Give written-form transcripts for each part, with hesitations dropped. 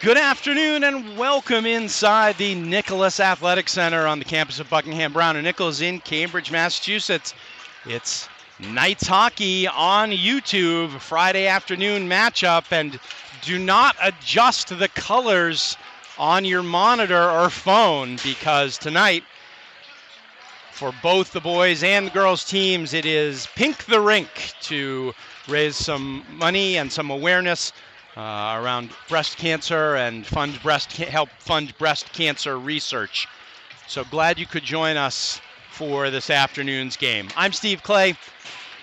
Good afternoon and welcome inside the Nicholas Athletic Center on the campus of Buckingham Brown and Nichols in Cambridge, Massachusetts. It's Knights hockey on YouTube, Friday afternoon matchup, and do not adjust the colors on your monitor or phone because tonight, for both the boys and the girls teams, it is Pink the Rink to raise some money and some awareness around breast cancer and help fund breast cancer research. So glad you could join us for this afternoon's game. I'm Steve Clay.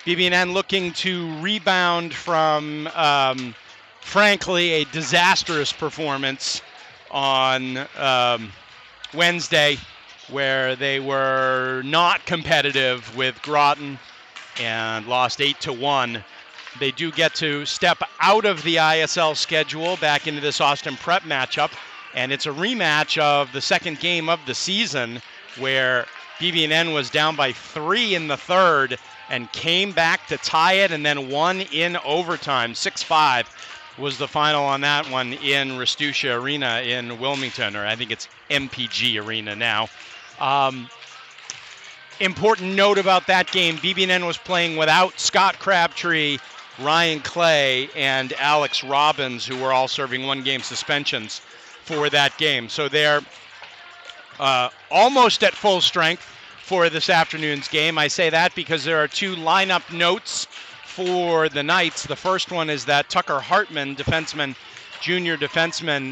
BB&N looking to rebound from, frankly, a disastrous performance on Wednesday, where they were not competitive with Groton and lost 8-1. They do get to step out of the ISL schedule back into this Austin Prep matchup, and it's a rematch of the second game of the season where BB&N was down by 3 in the third and came back to tie it and then won in overtime. 6-5 was the final on that one in Restucia Arena in Wilmington, or I think it's MPG Arena now. Important note about that game, BB&N was playing without Scott Crabtree, Ryan Clay, and Alex Robbins, who were all serving one-game suspensions for that game. So they're almost at full strength for this afternoon's game. I say that because there are two lineup notes for the Knights. The first one is that Tucker Hartman, junior defenseman,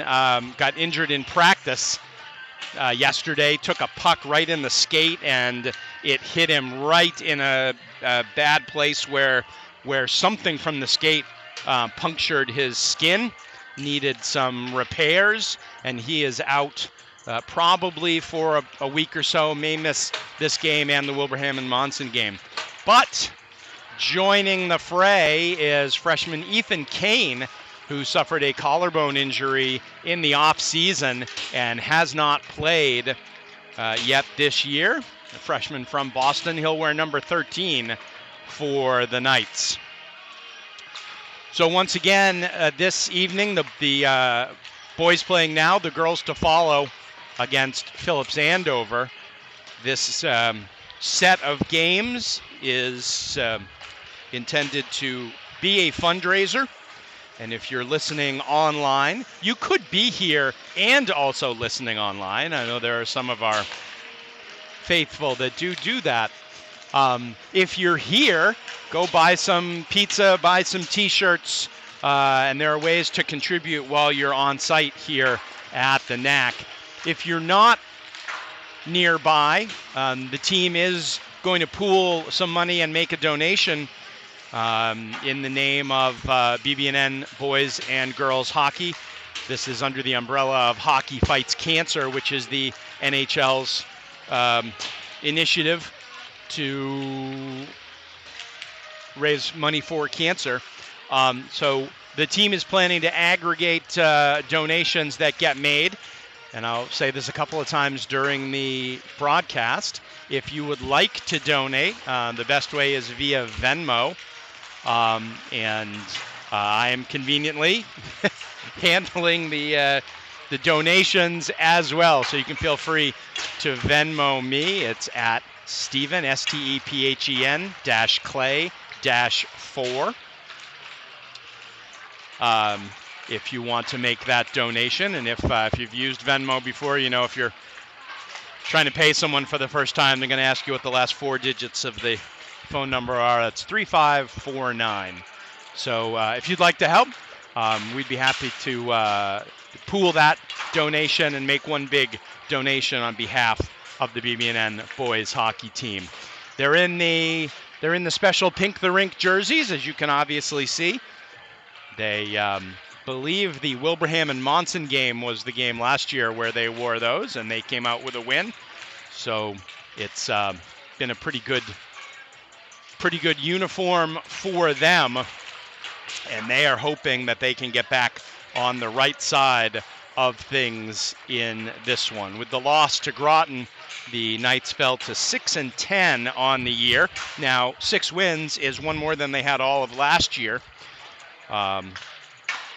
got injured in practice yesterday, took a puck right in the skate, and it hit him right in a bad place where something from the skate punctured his skin, needed some repairs, and he is out probably for a week or so, may miss this game and the Wilbraham and Monson game. But joining the fray is freshman Ethan Kane, who suffered a collarbone injury in the off-season and has not played yet this year. A freshman from Boston. He'll wear number 13 for the Knights. So once again, this evening, the boys playing now, the girls to follow against Phillips Andover. This set of games is intended to be a fundraiser. And if you're listening online, you could be here and also listening online. I know there are some of our faithful that do that. If you're here, go buy some pizza, buy some t-shirts, and there are ways to contribute while you're on site here at the NAC. If you're not nearby, the team is going to pool some money and make a donation in the name of BB&N Boys and Girls Hockey. This is under the umbrella of Hockey Fights Cancer, which is the NHL's initiative to raise money for cancer. So the team is planning to aggregate donations that get made. And I'll say this a couple of times during the broadcast. If you would like to donate, the best way is via Venmo. And I am conveniently handling the donations as well. So you can feel free to Venmo me. It's at Stephen, Stephen -Clay -4. If you want to make that donation, and if you've used Venmo before, you know if you're trying to pay someone for the first time, they're going to ask you what the last 4 digits of the phone number are. That's 3549. So if you'd like to help, we'd be happy to pool that donation and make one big donation on behalf of the BB&N boys hockey team. They're in the special Pink the Rink jerseys, as you can obviously see. They believe the Wilbraham and Monson game was the game last year where they wore those, and they came out with a win. So it's been a pretty good uniform for them, and they are hoping that they can get back on the right side of things in this one. With the loss to Groton, the Knights fell to 6-10 on the year. Now, 6 wins is one more than they had all of last year.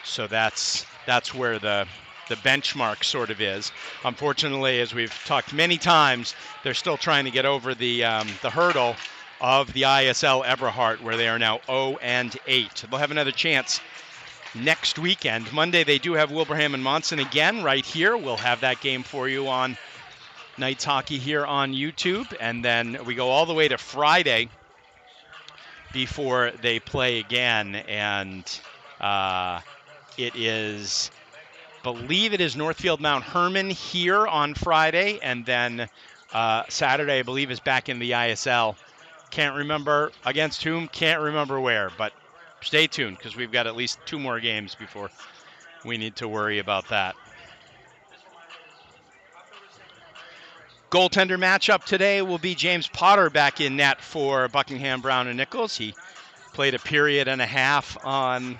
So that's where the the benchmark sort of is. Unfortunately, as we've talked many times, they're still trying to get over the hurdle of the ISL Eberhard, where they are now 0-8. They'll have another chance next weekend. Monday, they do have Wilbraham and Monson again right here. We'll have that game for you on Knights Hockey here on YouTube. And then we go all the way to Friday before they play again. And it is, believe it is Northfield Mount Herman here on Friday. And then Saturday, I believe, is back in the ISL. Can't remember against whom, can't remember where, but stay tuned because we've got at least 2 more games before we need to worry about that. Goaltender matchup today will be James Potter back in net for Buckingham Brown and Nichols. He played a period and a half on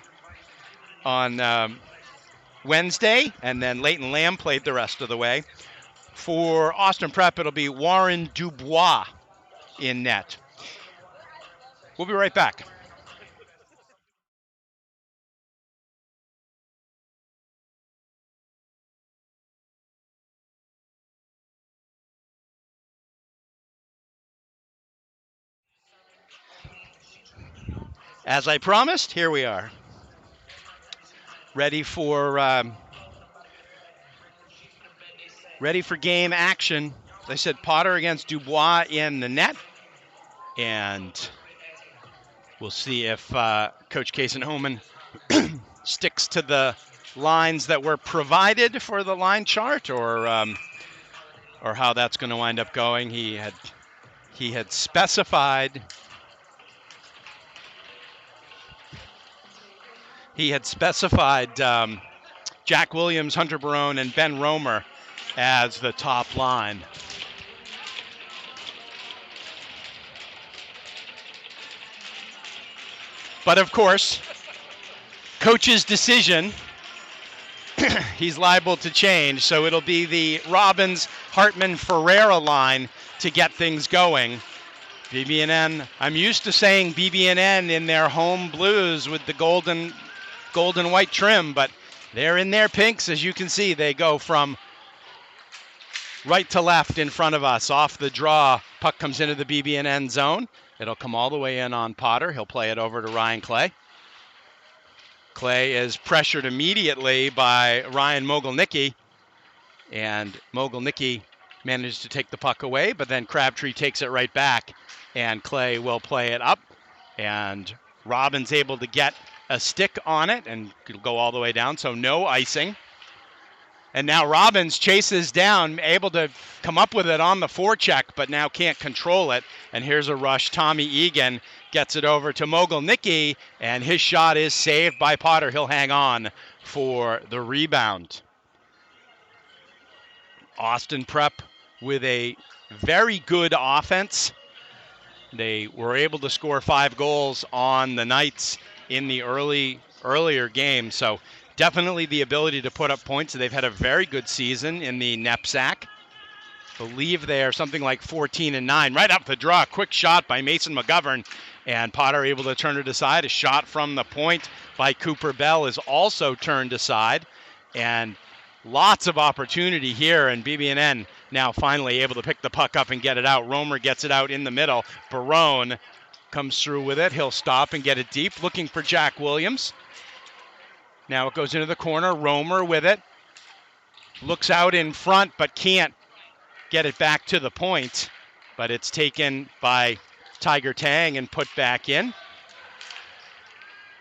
Wednesday, and then Leighton Lamb played the rest of the way. For Austin Prep, it'll be Warren Dubois in net. We'll be right back. As I promised, here we are. Ready for game action. As I said, Potter against Dubois in the net. And we'll see if Coach Kaysen-Homan sticks to the lines that were provided for the line chart, or how that's going to wind up going. He had specified Jack Williams, Hunter Barone, and Ben Romer as the top line. But of course, coach's decision, he's liable to change, so it'll be the Robbins, Hartman, Ferreira line to get things going. BB&N, I'm used to saying BB&N in their home blues with the golden white trim, but they're in their pinks. As you can see, they go from right to left in front of us. Off the draw, puck comes into the BB&N zone. It'll come all the way in on Potter. He'll play it over to Ryan Clay. Clay is pressured immediately by Ryan Mogilnicki, and Mogilnicki manages to take the puck away, but then Crabtree takes it right back, and Clay will play it up, and Robin's able to get a stick on it, and it'll go all the way down, so no icing. And now Robbins chases down, able to come up with it on the forecheck, but now can't control it. And here's a rush. Tommy Egan gets it over to Mogilnicki, and his shot is saved by Potter. He'll hang on for the rebound. Austin Prep with a very good offense. They were able to score 5 goals on the Knights in the earlier game, so definitely the ability to put up points. They've had a very good season in the NEPSAC. Believe they are something like 14-9. Right up the draw, quick shot by Mason McGovern, and Potter able to turn it aside. A shot from the point by Cooper Bell is also turned aside, and lots of opportunity here, and BB&N now finally able to pick the puck up and get it out. Romer gets it out in the middle. Barone comes through with it. He'll stop and get it deep, looking for Jack Williams. Now it goes into the corner. Romer with it. Looks out in front, but can't get it back to the point. But it's taken by Tiger Tang and put back in.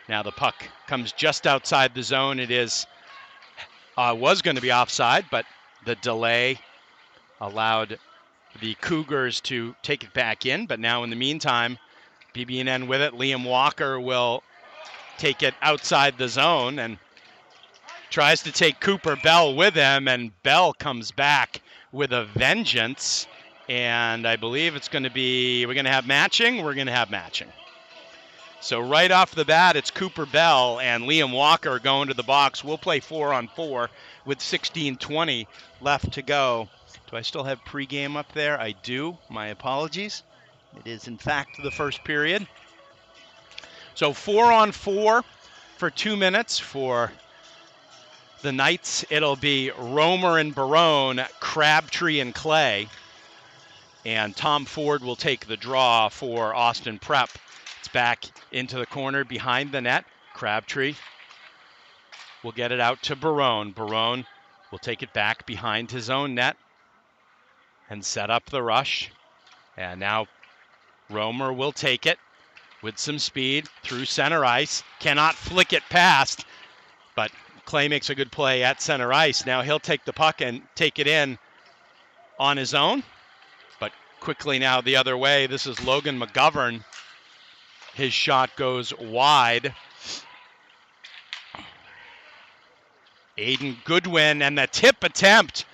Now the puck comes just outside the zone. It was going to be offside, but the delay allowed the Cougars to take it back in. But now in the meantime, BB&N with it. Liam Walker will take it outside the zone and tries to take Cooper Bell with him, and Bell comes back with a vengeance, and I believe it's going to be, we're going to have matching. So right off the bat, it's Cooper Bell and Liam Walker going to the box. We'll play 4-on-4 with 16:20 left to go. Do I still have pregame up there? I do. My apologies. It is, in fact, the first period. So 4-on-4 for 2 minutes for the Knights, it'll be Romer and Barone, Crabtree and Clay. And Tom Ford will take the draw for Austin Prep. It's back into the corner behind the net. Crabtree will get it out to Barone. Barone will take it back behind his own net and set up the rush. And now Romer will take it with some speed through center ice. Cannot flick it past, but Clay makes a good play at center ice. Now he'll take the puck and take it in on his own, but quickly now the other way. This is Logan McGovern. His shot goes wide. Aiden Goodwin, and the tip attempt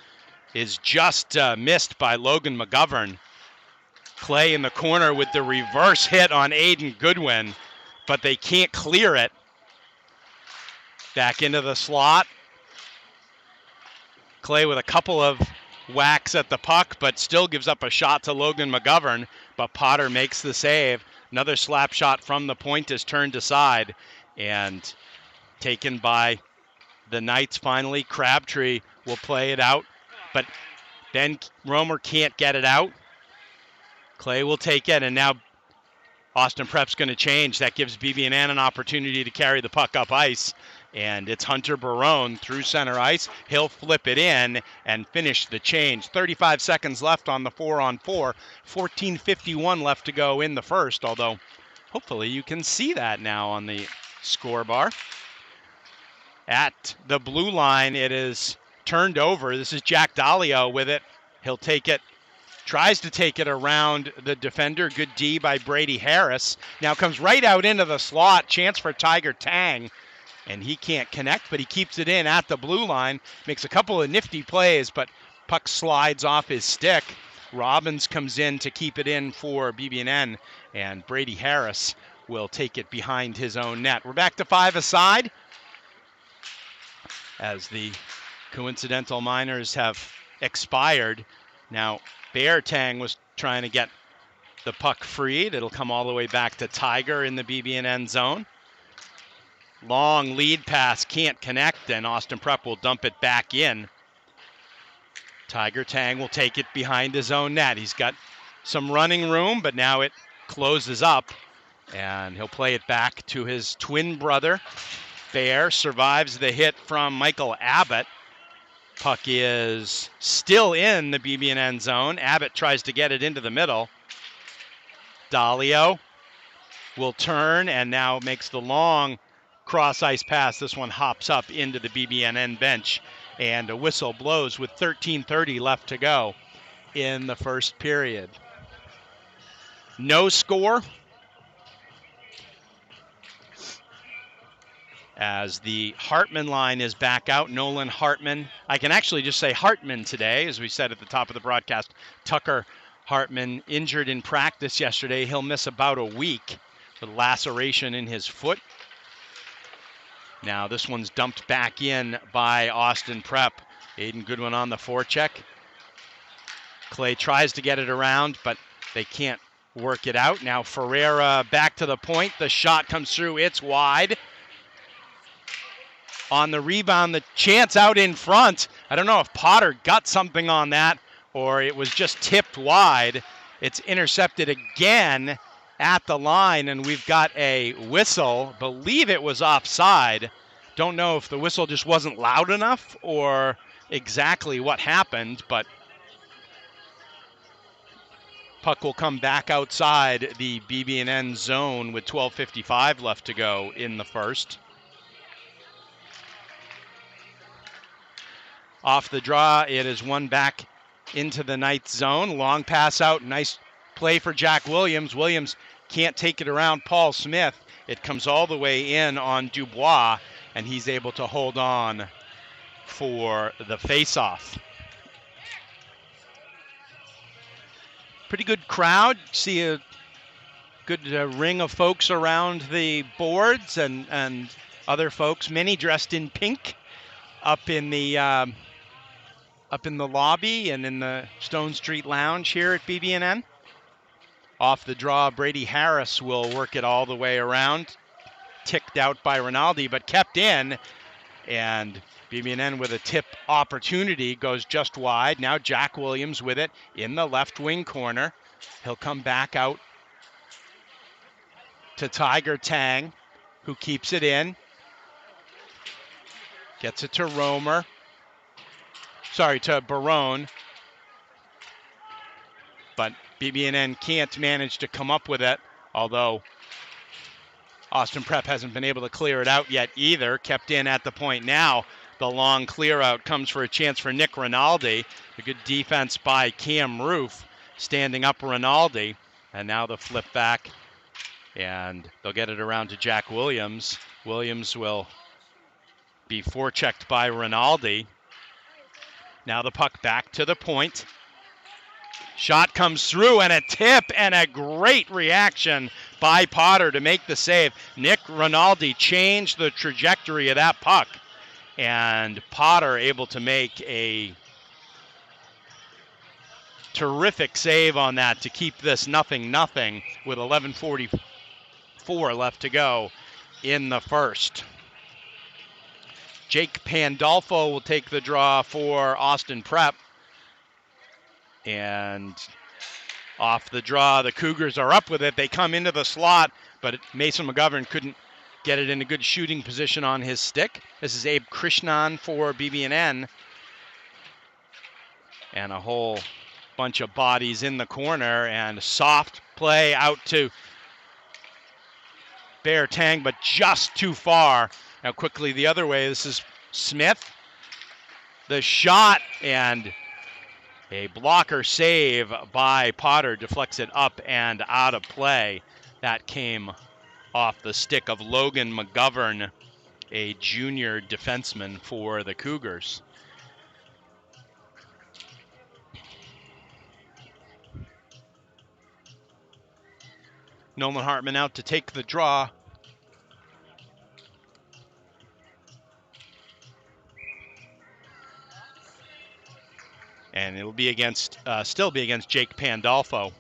is just missed by Logan McGovern. Clay in the corner with the reverse hit on Aiden Goodwin, but they can't clear it. Back into the slot. Clay with a couple of whacks at the puck, but still gives up a shot to Logan McGovern, but Potter makes the save. Another slap shot from the point is turned aside and taken by the Knights finally. Crabtree will play it out, but Ben Romer can't get it out. Clay will take it, and now Austin Prep's going to change. That gives BB&N an opportunity to carry the puck up ice, and it's Hunter Barone through center ice. He'll flip it in and finish the change. 35 seconds left on the 4-on-4. 14:51 left to go in the first, although hopefully you can see that now on the score bar. At the blue line, it is turned over. This is Jack Dalio with it. He'll take it, tries to take it around the defender. Good D by Brady Harris. Now comes right out into the slot. Chance for Tiger Tang, and he can't connect, but he keeps it in at the blue line. Makes a couple of nifty plays, but puck slides off his stick. Robbins comes in to keep it in for BB&N, and Brady Harris will take it behind his own net. We're back to 5-a-side, as the coincidental minors have expired. Now, Beartang was trying to get the puck freed. It'll come all the way back to Tiger in the BB&N zone. Long lead pass, can't connect, and Austin Prep will dump it back in. Tiger Tang will take it behind his own net. He's got some running room, but now it closes up, and he'll play it back to his twin brother. Bear survives the hit from Michael Abbott. Puck is still in the BB&N zone. Abbott tries to get it into the middle. Dalio will turn and now makes the long cross-ice pass. This one hops up into the BB&N bench, and a whistle blows with 13:30 left to go in the first period. No score, as the Hartman line is back out. Nolan Hartman. I can actually just say Hartman today, as we said at the top of the broadcast. Tucker Hartman injured in practice yesterday. He'll miss about a week with laceration in his foot. Now this one's dumped back in by Austin Prep. Aiden Goodwin on the forecheck. Clay tries to get it around, but they can't work it out. Now Ferreira back to the point. The shot comes through. It's wide. On the rebound, the chance out in front. I don't know if Potter got something on that or it was just tipped wide. It's intercepted again at the line, and we've got a whistle. Believe it was offside. Don't know if the whistle just wasn't loud enough or exactly what happened, but puck will come back outside the BB&N zone with 12:55 left to go in the first. Off the draw, it is one back into the Knights zone. Long pass out, nice play for Jack Williams. Williams can't take it around Paul Smith. It comes all the way in on Dubois, and he's able to hold on for the face-off. Pretty good crowd. See a good ring of folks around the boards and other folks, many dressed in pink, up in the lobby and in the Stone Street Lounge here at BB&N. Off the draw, Brady Harris will work it all the way around. Ticked out by Rinaldi, but kept in. And BB&N with a tip opportunity goes just wide. Now Jack Williams with it in the left wing corner. He'll come back out to Tiger Tang, who keeps it in. Gets it to Romer. Sorry, to Barone. But BB&N can't manage to come up with it, although Austin Prep hasn't been able to clear it out yet either. Kept in at the point now. The long clear out comes for a chance for Nick Rinaldi. A good defense by Cam Roof, standing up Rinaldi. And now the flip back, and they'll get it around to Jack Williams. Williams will be forechecked by Rinaldi. Now the puck back to the point. Shot comes through, and a tip, and a great reaction by Potter to make the save. Nick Rinaldi changed the trajectory of that puck, and Potter able to make a terrific save on that to keep this 0-0 with 11:44 left to go in the first. Jake Pandolfo will take the draw for Austin Prep. And off the draw, the Cougars are up with it. They come into the slot, but Mason McGovern couldn't get it in a good shooting position on his stick. This is Abe Krishnan for BB&N. And a whole bunch of bodies in the corner, and a soft play out to Bear Tang, but just too far. Now quickly the other way, this is Smith. The shot, and a blocker save by Potter deflects it up and out of play. That came off the stick of Logan McGovern, a junior defenseman for the Cougars. Nolan Hartman out to take the draw. And it'll be against, still be against Jake Pandolfo.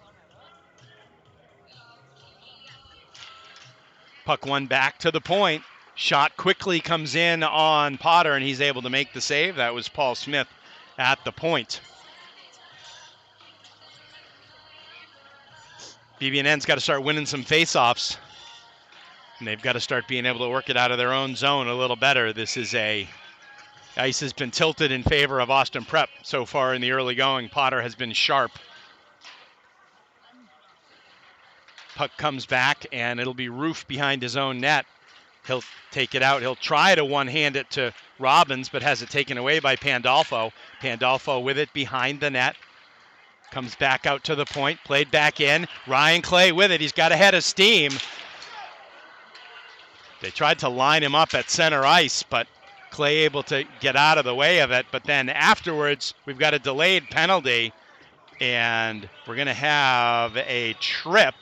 Puck one back to the point. Shot quickly comes in on Potter, and he's able to make the save. That was Paul Smith at the point. BB&N's got to start winning some faceoffs, and they've got to start being able to work it out of their own zone a little better. This is ice has been tilted in favor of Austin Prep so far in the early going. Potter has been sharp. Puck comes back, and it'll be Roof behind his own net. He'll take it out. He'll try to one-hand it to Robbins, but has it taken away by Pandolfo. Pandolfo with it behind the net. Comes back out to the point, played back in. Ryan Clay with it. He's got a head of steam. They tried to line him up at center ice, but Clay able to get out of the way of it. But then afterwards, we've got a delayed penalty, and we're going to have a trip.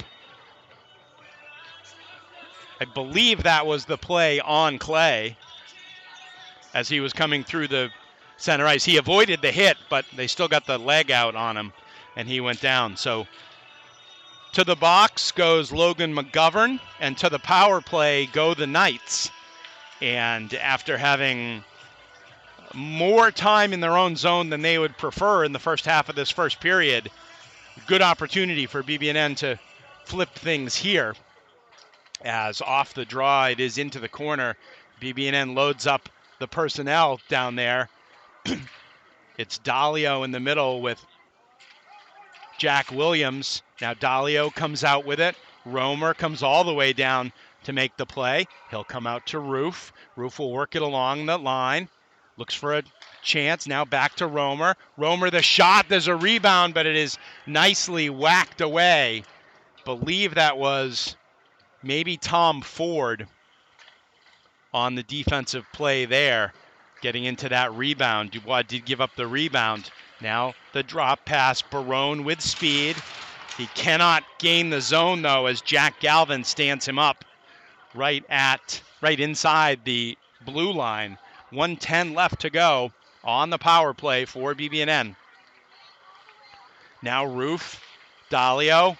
I believe that was the play on Clay as he was coming through the center ice. He avoided the hit, but they still got the leg out on him, and he went down. So to the box goes Logan McGovern, and to the power play go the Knights. And after having more time in their own zone than they would prefer in the first half of this first period, good opportunity for BB&N to flip things here. As off the draw, it is into the corner. BB&N loads up the personnel down there. It's Dalio in the middle with Jack Williams. Now Dalio comes out with it. Romer comes all the way down to make the play. He'll come out to Roof. Roof will work it along the line. Looks for a chance. Now back to Romer. Romer the shot. There's a rebound, but it is nicely whacked away. Believe that was maybe Tom Ford on the defensive play there, getting into that rebound. Dubois did give up the rebound. Now the drop pass. Barone with speed. He cannot gain the zone, though, as Jack Galvin stands him up right inside the blue line. 1:10 left to go on the power play for BB&N. Now Roof, Dalio,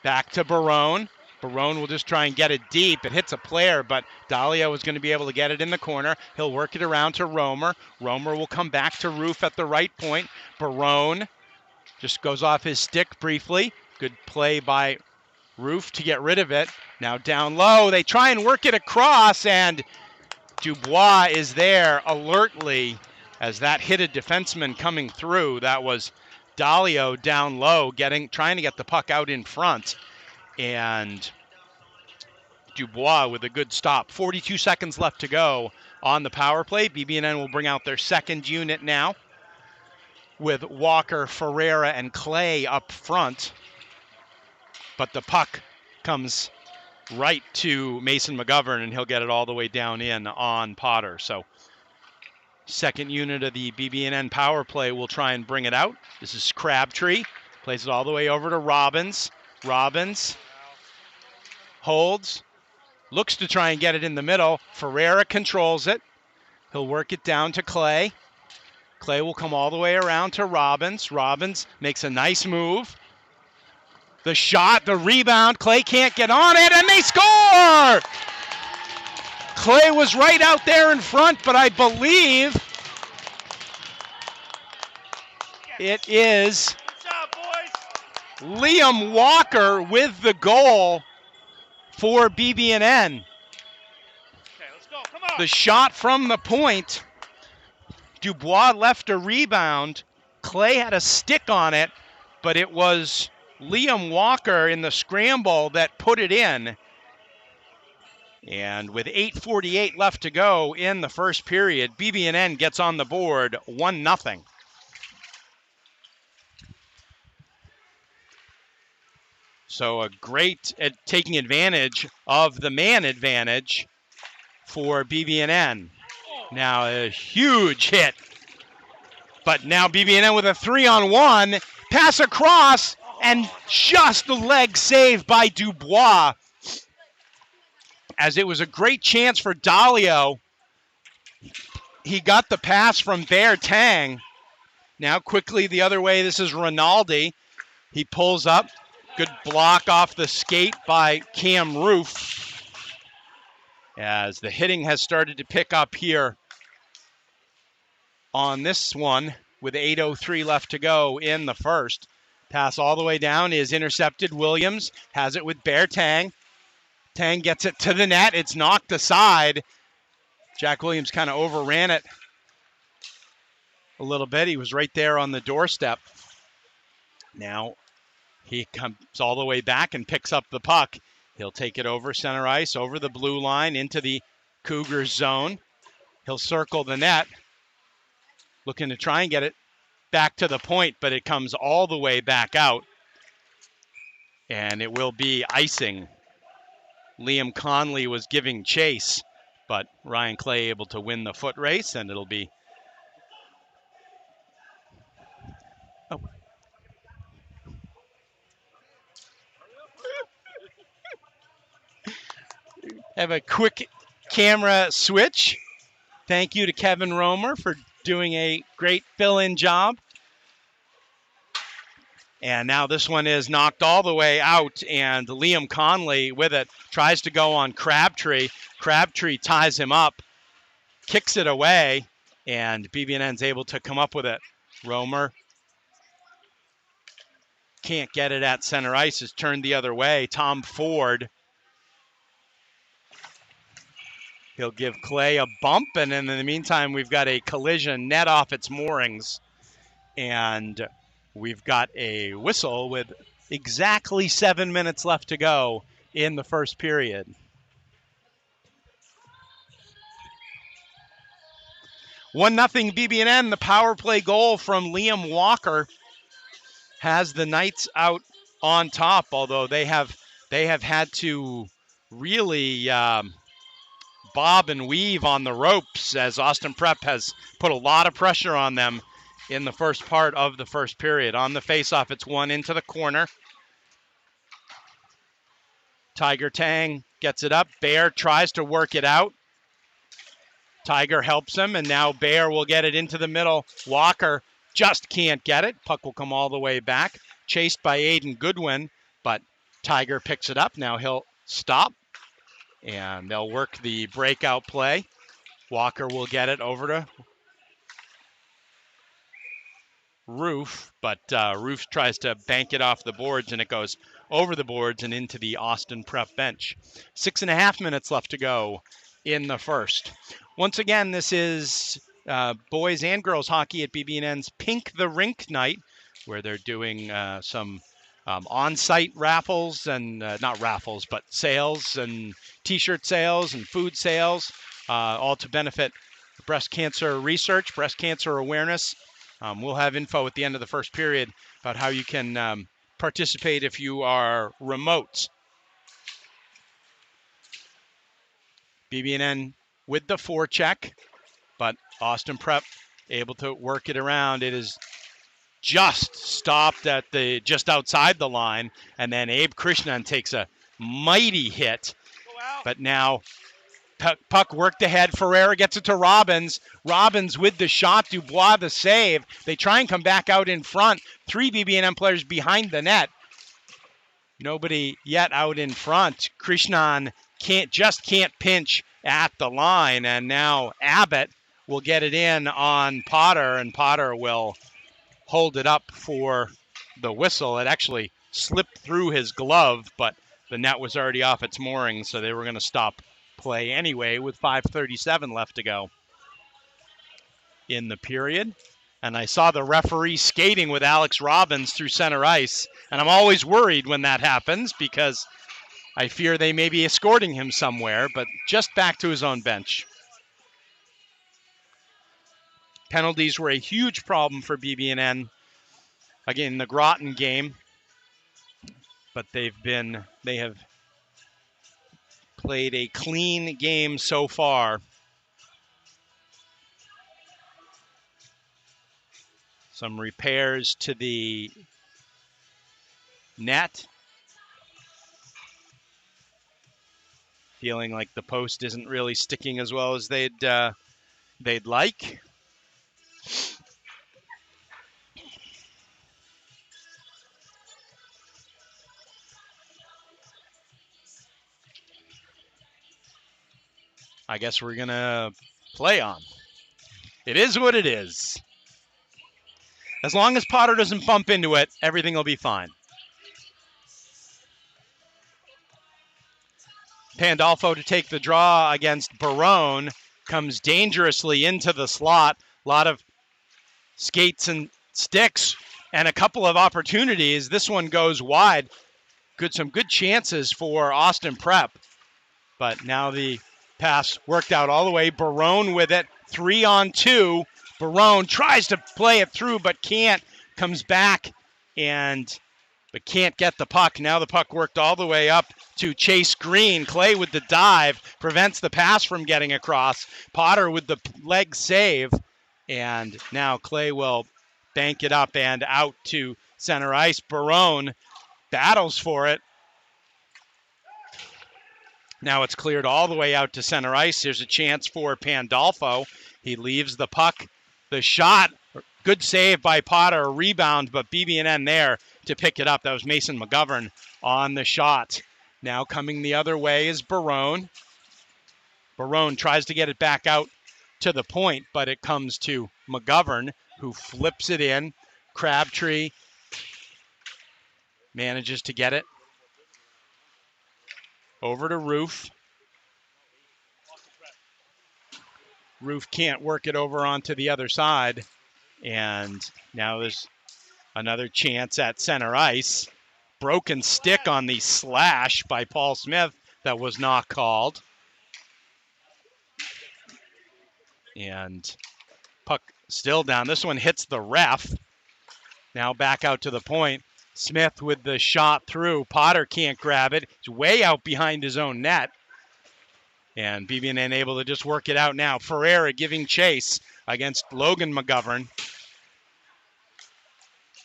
back to Barone. Barone will just try and get it deep. It hits a player, but Dalio is going to be able to get it in the corner. He'll work it around to Romer. Romer will come back to Roof at the right point. Barone just goes off his stick briefly. Good play by Roof to get rid of it. Now down low, they try and work it across, and Dubois is there alertly as that hit a defenseman coming through. That was Dalio down low, trying to get the puck out in front. And Dubois with a good stop. 42 seconds left to go on the power play. BB&N will bring out their second unit now with Walker, Ferreira, and Clay up front. But the puck comes right to Mason McGovern, and he'll get it all the way down in on Potter. So second unit of the BB&N power play will try and bring it out. This is Crabtree. Plays it all the way over to Robbins. Robbins holds. Looks to try and get it in the middle. Ferreira controls it. He'll work it down to Clay. Clay will come all the way around to Robbins. Robbins makes a nice move. The shot, the rebound. Clay can't get on it, and they score! Clay was right out there in front, but I believe it is Liam Walker with the goal for BB&N. Okay, let's go. Come on. The shot from the point. Dubois left a rebound. Clay had a stick on it, but it was Liam Walker in the scramble that put it in. And with 8:48 left to go in the first period, BB&N gets on the board 1-0. So a great at taking advantage of the man advantage for BB&N. Now a huge hit. But now BB&N with a 3-on-1. Pass across, and just the leg saved by Dubois. As it was a great chance for Dalio. He got the pass from Bear Tang. Now quickly the other way, this is Rinaldi. He pulls up. Good block off the skate by Cam Roof. As the hitting has started to pick up here on this one with 8:03 left to go in the first. Pass all the way down is intercepted. Williams has it with Bear Tang. Tang gets it to the net. It's knocked aside. Jack Williams kind of overran it a little bit. He was right there on the doorstep. Now he comes all the way back and picks up the puck. He'll take it over center ice, over the blue line, into the Cougars zone. He'll circle the net, looking to try and get it back to the point, but it comes all the way back out. And it will be icing. Liam Conley was giving chase, but Ryan Clay able to win the foot race, and it'll be... Oh. Have a quick camera switch. Thank you to Kevin Romer for doing a great fill-in job. And now this one is knocked all the way out, and Liam Conley with it tries to go on Crabtree. Crabtree ties him up, kicks it away, and BB&N's able to come up with it. Romer can't get it at center ice, is turned the other way. Tom Ford. He'll give Clay a bump, and in the meantime, we've got a collision net off its moorings. And we've got a whistle with exactly 7 minutes left to go in the first period. One nothing BB&N. The power play goal from Liam Walker has the Knights out on top, although they have had to really bob and weave on the ropes, as Austin Prep has put a lot of pressure on them in the first part of the first period. On the faceoff, it's one into the corner. Tiger Tang gets it up. Bear tries to work it out. Tiger helps him, and now Bear will get it into the middle. Walker just can't get it. Puck will come all the way back. Chased by Aiden Goodwin, but Tiger picks it up. Now he'll stop, and they'll work the breakout play. Walker will get it over to Roof, but Roof tries to bank it off the boards, and it goes over the boards and into the Austin Prep bench. 6.5 minutes left to go in the first. Once again, this is boys and girls hockey at BB&N's Pink the Rink night, where they're doing some on-site raffles and not raffles, but sales and T-shirt sales and food sales, all to benefit breast cancer research, breast cancer awareness. We'll have info at the end of the first period about how you can participate if you are remote. BB&N with the forecheck, but Austin Prep able to work it around. It is just stopped at just outside the line, and then Abe Krishnan takes a mighty hit. But now puck worked ahead. Ferreira gets it to Robbins. Robbins with the shot. Dubois the save. They try and come back out in front. 3 BB&N players behind the net. Nobody yet out in front. Krishnan can't pinch at the line, and now Abbott will get it in on Potter, and Potter will hold it up for the whistle. It actually slipped through his glove, but the net was already off its moorings, so they were going to stop play anyway with 5:37 left to go in the period. And I saw the referee skating with Alex Robbins through center ice, and I'm always worried when that happens because I fear they may be escorting him somewhere, but just back to his own bench. Penalties were a huge problem for BB&N again in the Groton game, but they have played a clean game so far. Some repairs to the net. Feeling like the post isn't really sticking as well as they'd like. I guess we're gonna play on. It is what it is. As long as Potter doesn't bump into it, everything will be fine. Pandolfo to take the draw against Barone. Comes dangerously into the slot. A lot of skates and sticks and a couple of opportunities. This one goes wide. Some good chances for Austin Prep. But now the pass worked out all the way. Barone with it. 3-on-2. Barone tries to play it through but can't. Comes back but can't get the puck. Now the puck worked all the way up to Chase Green. Clay with the dive prevents the pass from getting across. Potter with the leg save. And now Clay will bank it up and out to center ice. Barone battles for it. Now it's cleared all the way out to center ice. There's a chance for Pandolfo. He leaves the puck. The shot, good save by Potter, a rebound, but BB&N there to pick it up. That was Mason McGovern on the shot. Now coming the other way is Barone. Barone tries to get it back out to the point, but it comes to McGovern, who flips it in. Crabtree manages to get it over to Roof. Roof can't work it over onto the other side. And now there's another chance at center ice. Broken stick on the slash by Paul Smith that was not called. And puck still down. This one hits the ref. Now back out to the point. Smith with the shot through. Potter can't grab it. He's way out behind his own net. And BB&N able to just work it out now. Ferreira giving chase against Logan McGovern.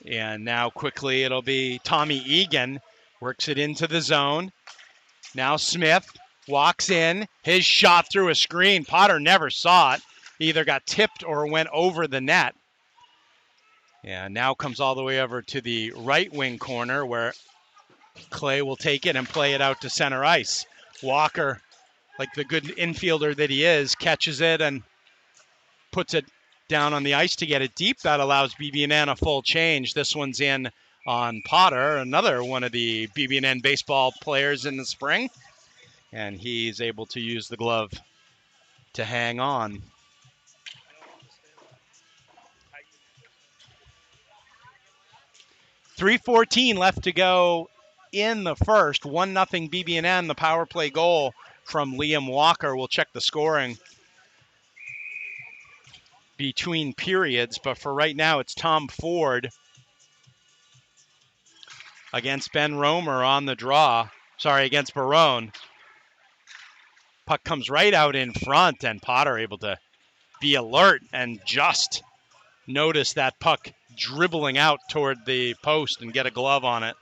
And now quickly it'll be Tommy Egan. Works it into the zone. Now Smith walks in. His shot through a screen. Potter never saw it. Either got tipped or went over the net. And now comes all the way over to the right wing corner where Clay will take it and play it out to center ice. Walker, like the good infielder that he is, catches it and puts it down on the ice to get it deep. That allows BB&N a full change. This one's in on Potter, another one of the BB&N baseball players in the spring. And he's able to use the glove to hang on. 3:14 left to go in the first. 1-0 BB&N. The power play goal from Liam Walker. We'll check the scoring between periods, but for right now it's Tom Ford against Ben Romer on the draw. Sorry, against Barone. Puck comes right out in front, and Potter able to be alert and just notice that puck dribbling out toward the post and get a glove on it.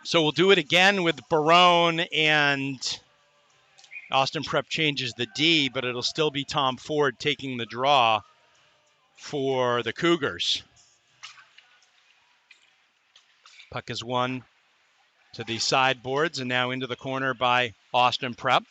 So we'll do it again with Barone, and Austin Prep changes the D, but it'll still be Tom Ford taking the draw for the Cougars. Puck is won to the sideboards and now into the corner by Austin Prep.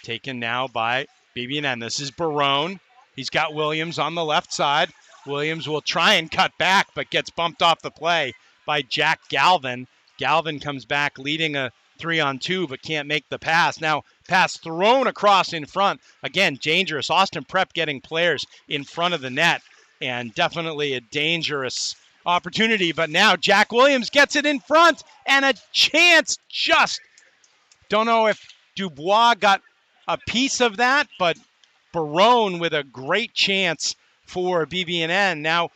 Taken now by BB&N. This is Barone. He's got Williams on the left side. Williams will try and cut back, but gets bumped off the play by Jack Galvin. Galvin comes back leading a 3-on-2, but can't make the pass. Now, pass thrown across in front. Again, dangerous. Austin Prep getting players in front of the net, and definitely a dangerous opportunity. But now Jack Williams gets it in front, and a chance just. Don't know if Dubois got a piece of that, but Barone with a great chance for BB&N. Now,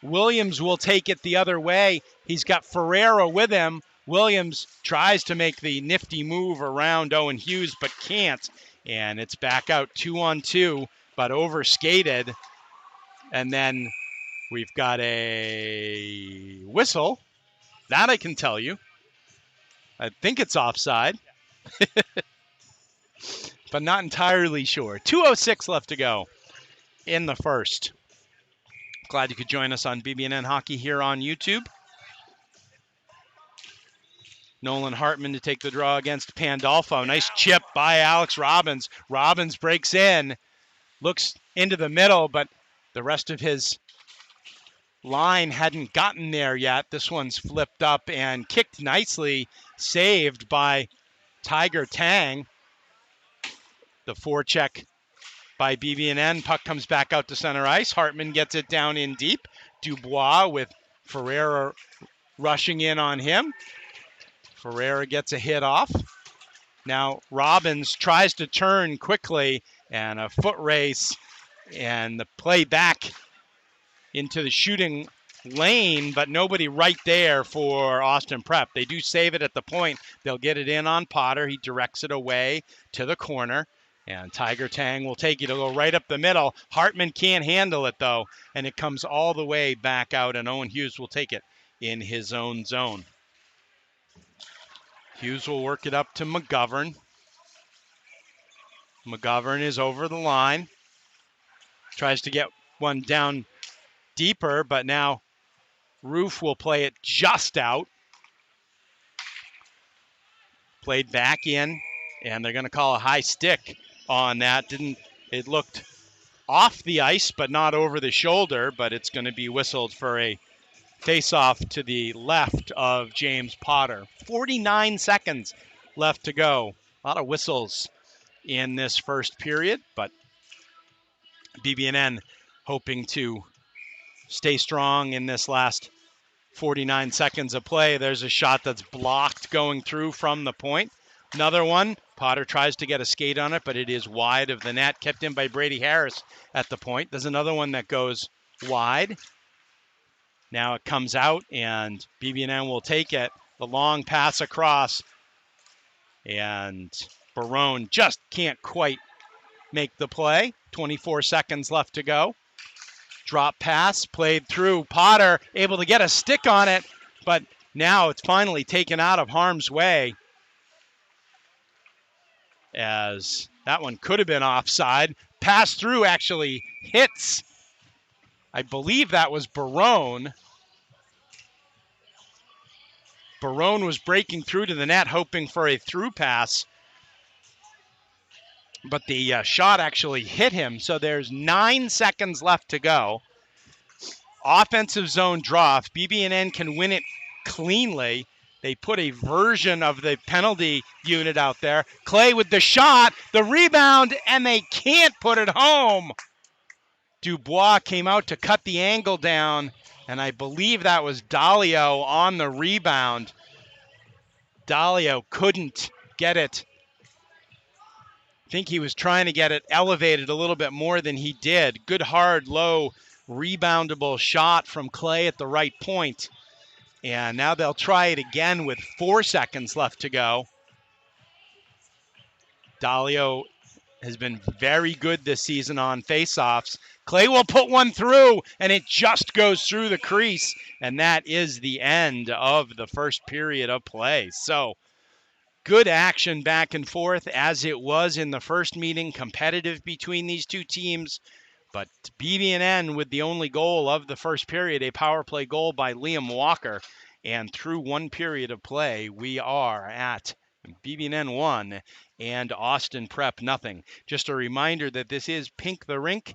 Williams will take it the other way. He's got Ferreira with him. Williams tries to make the nifty move around Owen Hughes, but can't. And it's back out 2-on-2, but overskated. And then we've got a whistle. That I can tell you. I think it's offside. But not entirely sure. 2:06 left to go in the first. Glad you could join us on BB&N Hockey here on YouTube. Nolan Hartman to take the draw against Pandolfo. Nice chip by Alex Robbins. Robbins breaks in, looks into the middle, but the rest of his line hadn't gotten there yet. This one's flipped up and kicked nicely, saved by Tiger Tang. The forecheck by BB&N. Puck comes back out to center ice. Hartman gets it down in deep. Dubois with Ferreira rushing in on him. Ferreira gets a hit off. Now Robbins tries to turn quickly, and a foot race, and the play back into the shooting lane, but nobody right there for Austin Prep. They do save it at the point. They'll get it in on Potter. He directs it away to the corner, and Tiger Tang will take it. It'll go right up the middle. Hartman can't handle it, though, and it comes all the way back out, and Owen Hughes will take it in his own zone. Hughes will work it up to McGovern. McGovern is over the line. Tries to get one down deeper, but now Roof will play it just out. Played back in, and they're going to call a high stick on that. It looked off the ice, but not over the shoulder, but it's going to be whistled for a face-off to the left of James Potter. 49 seconds left to go. A lot of whistles in this first period, but BB&N hoping to stay strong in this last 49 seconds of play. There's a shot that's blocked going through from the point. Another one. Potter tries to get a skate on it, but it is wide of the net, kept in by Brady Harris at the point. There's another one that goes wide. Now it comes out, and BB&N will take it. The long pass across, and Barone just can't quite make the play. 24 seconds left to go. Drop pass played through. Potter able to get a stick on it, but now it's finally taken out of harm's way, as that one could have been offside. Pass through actually hits I believe that was Barone. Barone was breaking through to the net, hoping for a through pass, but the shot actually hit him. So there's 9 seconds left to go. Offensive zone draw. If BB&N can win it cleanly, they put a version of the penalty unit out there. Clay with the shot, the rebound, and they can't put it home. Dubois came out to cut the angle down, and I believe that was Dalio on the rebound. Dalio couldn't get it. I think he was trying to get it elevated a little bit more than he did. Good, hard, low, reboundable shot from Clay at the right point. And now they'll try it again with 4 seconds left to go. Dalio has been very good this season on faceoffs. Clay will put one through, and it just goes through the crease. And that is the end of the first period of play. So good action back and forth as it was in the first meeting, competitive between these two teams. But BB&N with the only goal of the first period, a power play goal by Liam Walker. And through one period of play, we are at BB&N 1 and Austin Prep nothing. Just a reminder that this is Pink the Rink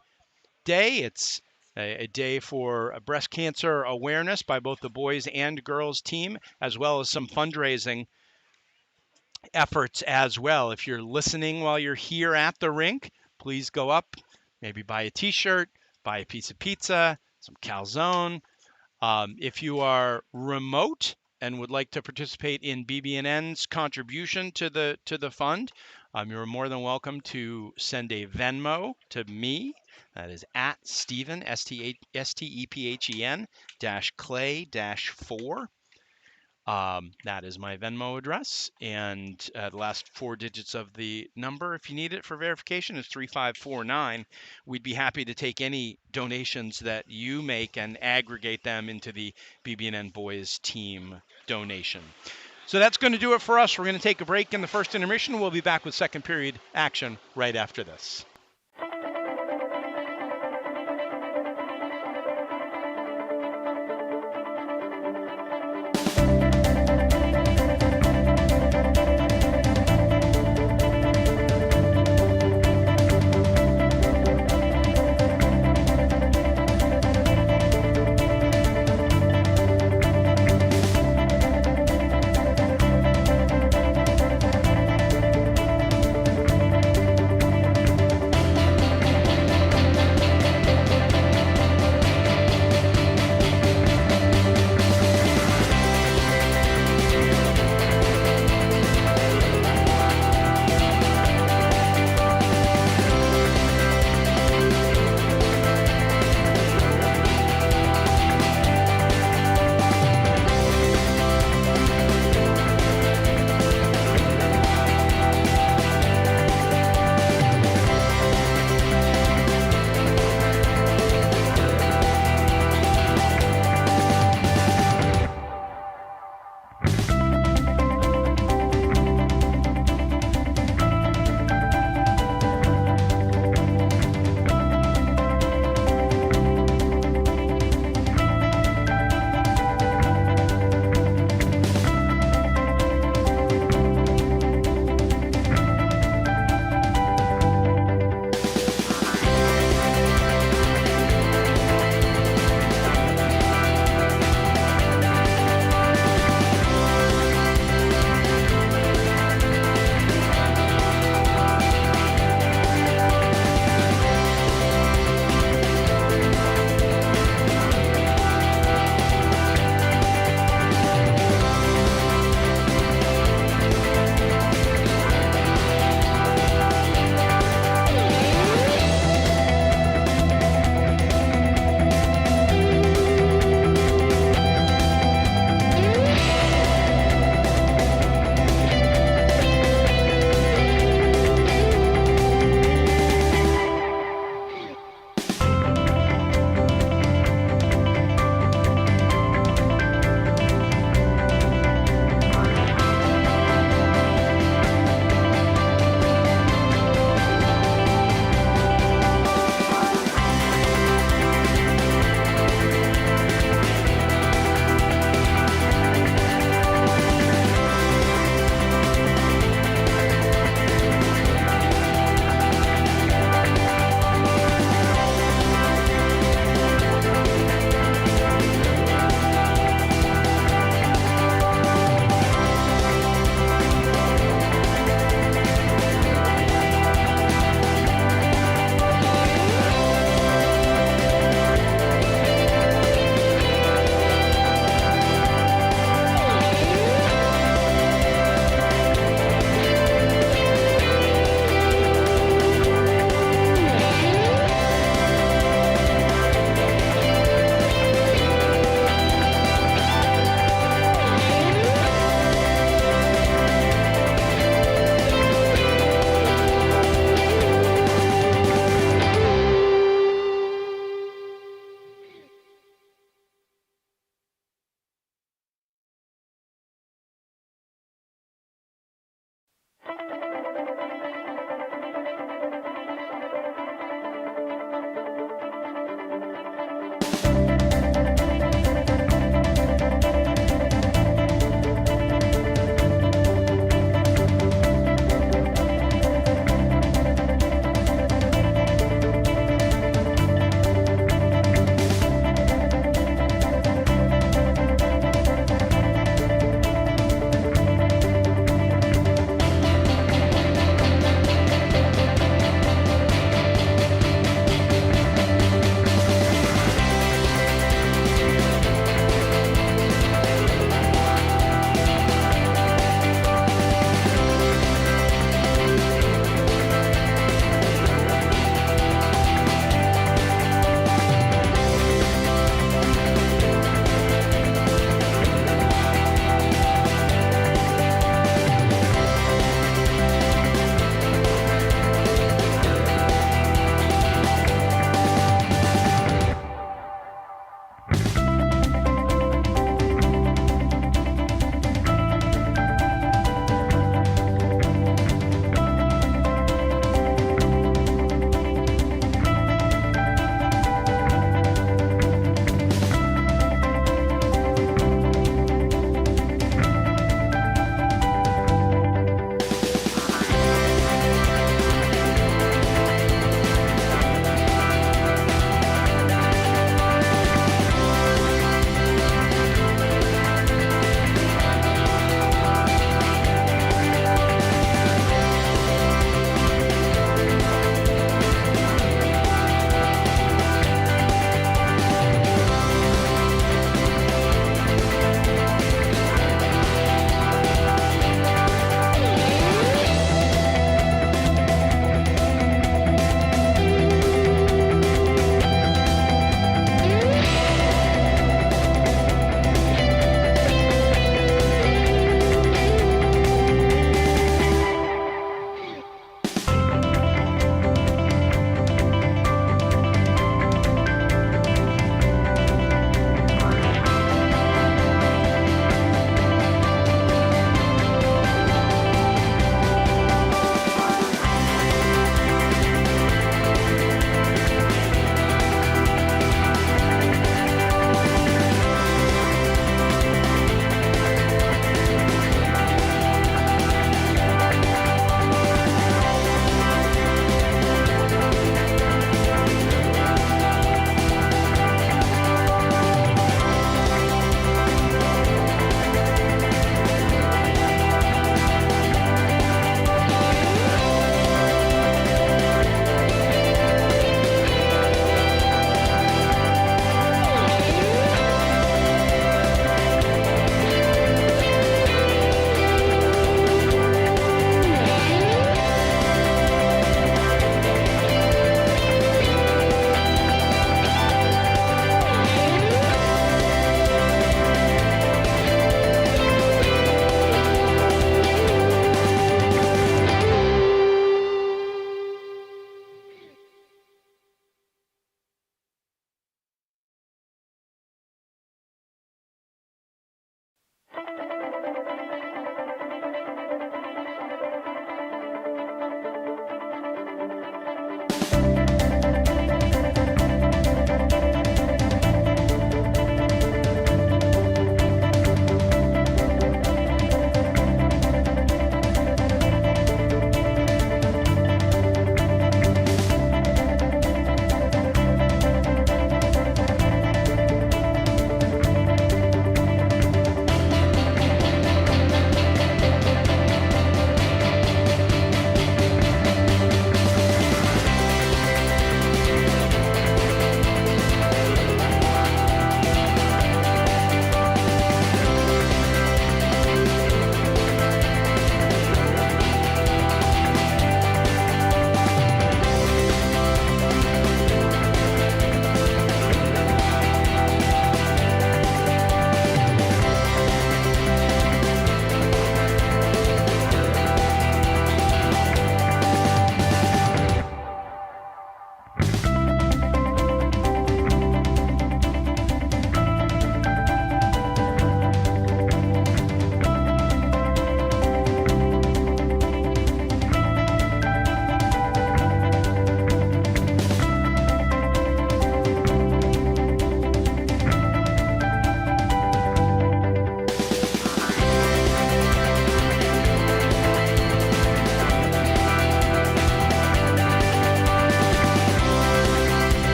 Day. It's a day for breast cancer awareness by both the boys and girls team, as well as some fundraising efforts as well. If you're listening while you're here at the rink, please go up, maybe buy a t-shirt, buy a piece of pizza, some calzone. If you are remote and would like to participate in BB&N's contribution to the fund, you're more than welcome to send a Venmo to me. That is at Stephen, STEPHEN -Clay-4. That is my Venmo address, and the last 4 digits of the number, if you need it for verification, is 3549. We'd be happy to take any donations that you make and aggregate them into the BB&N Boys team donation. So that's going to do it for us. We're going to take a break in the first intermission. We'll be back with second period action right after this.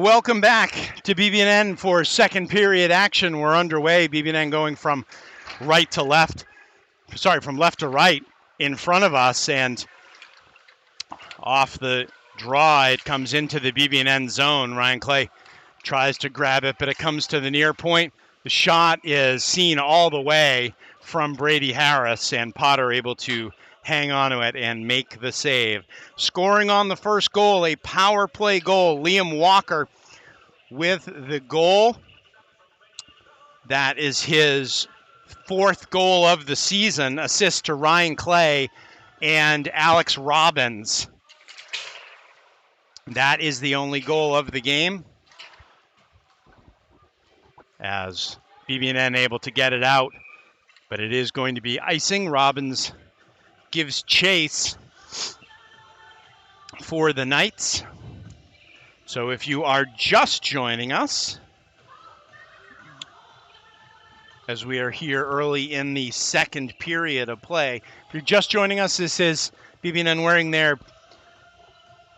Welcome back to BB&N for second period action. We're underway. BB&N going from right to left. Sorry, from left to right in front of us, and off the draw, it comes into the BB&N zone. Ryan Clay tries to grab it, but it comes to the near point. The shot is seen all the way from Brady Harris, and Potter able to hang on to it and make the save. Scoring on the first goal, a power play goal. Liam Walker with the goal. That is his fourth goal of the season. Assist to Ryan Clay and Alex Robbins. That is the only goal of the game, as BB&N able to get it out, but it is going to be icing. Robbins gives chase for the Knights. So if you are just joining us, as we are here early in the second period of play, if you're just joining us, this is BB&N wearing their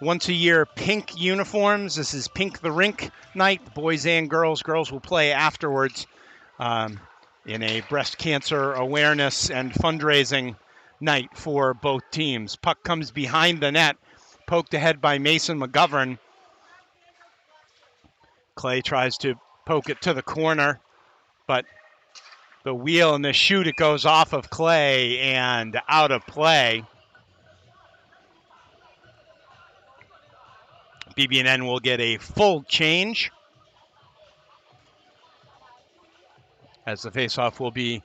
once-a-year pink uniforms. This is Pink the Rink night, boys and girls. Girls will play afterwards in a breast cancer awareness and fundraising night for both teams. Puck comes behind the net, poked ahead by Mason McGovern. Clay tries to poke it to the corner, but the wheel and the shoot, it goes off of Clay and out of play. BB&N will get a full change, as the faceoff will be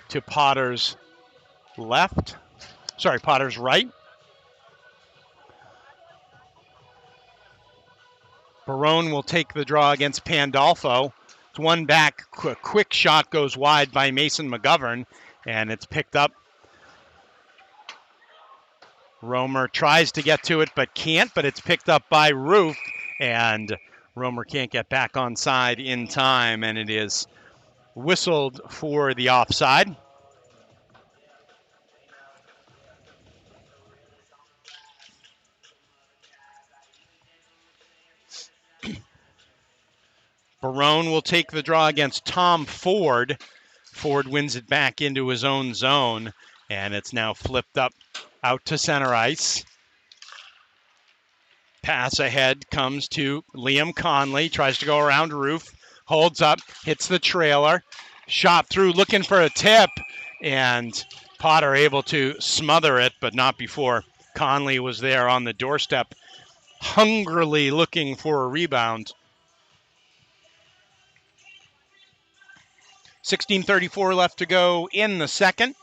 to Potter's left. Sorry, Potter's right. Barone will take the draw against Pandolfo. It's one back, quick shot goes wide by Mason McGovern, and it's picked up. Romer tries to get to it, but can't, but it's picked up by Roof, and Romer can't get back on side in time, and it is whistled for the offside. Barone will take the draw against Tom Ford. Ford wins it back into his own zone, and it's now flipped up out to center ice. Pass ahead comes to Liam Conley, tries to go around Roof, holds up, hits the trailer, shot through looking for a tip, and Potter able to smother it, but not before Conley was there on the doorstep, hungrily looking for a rebound. 16:34 left to go in the second.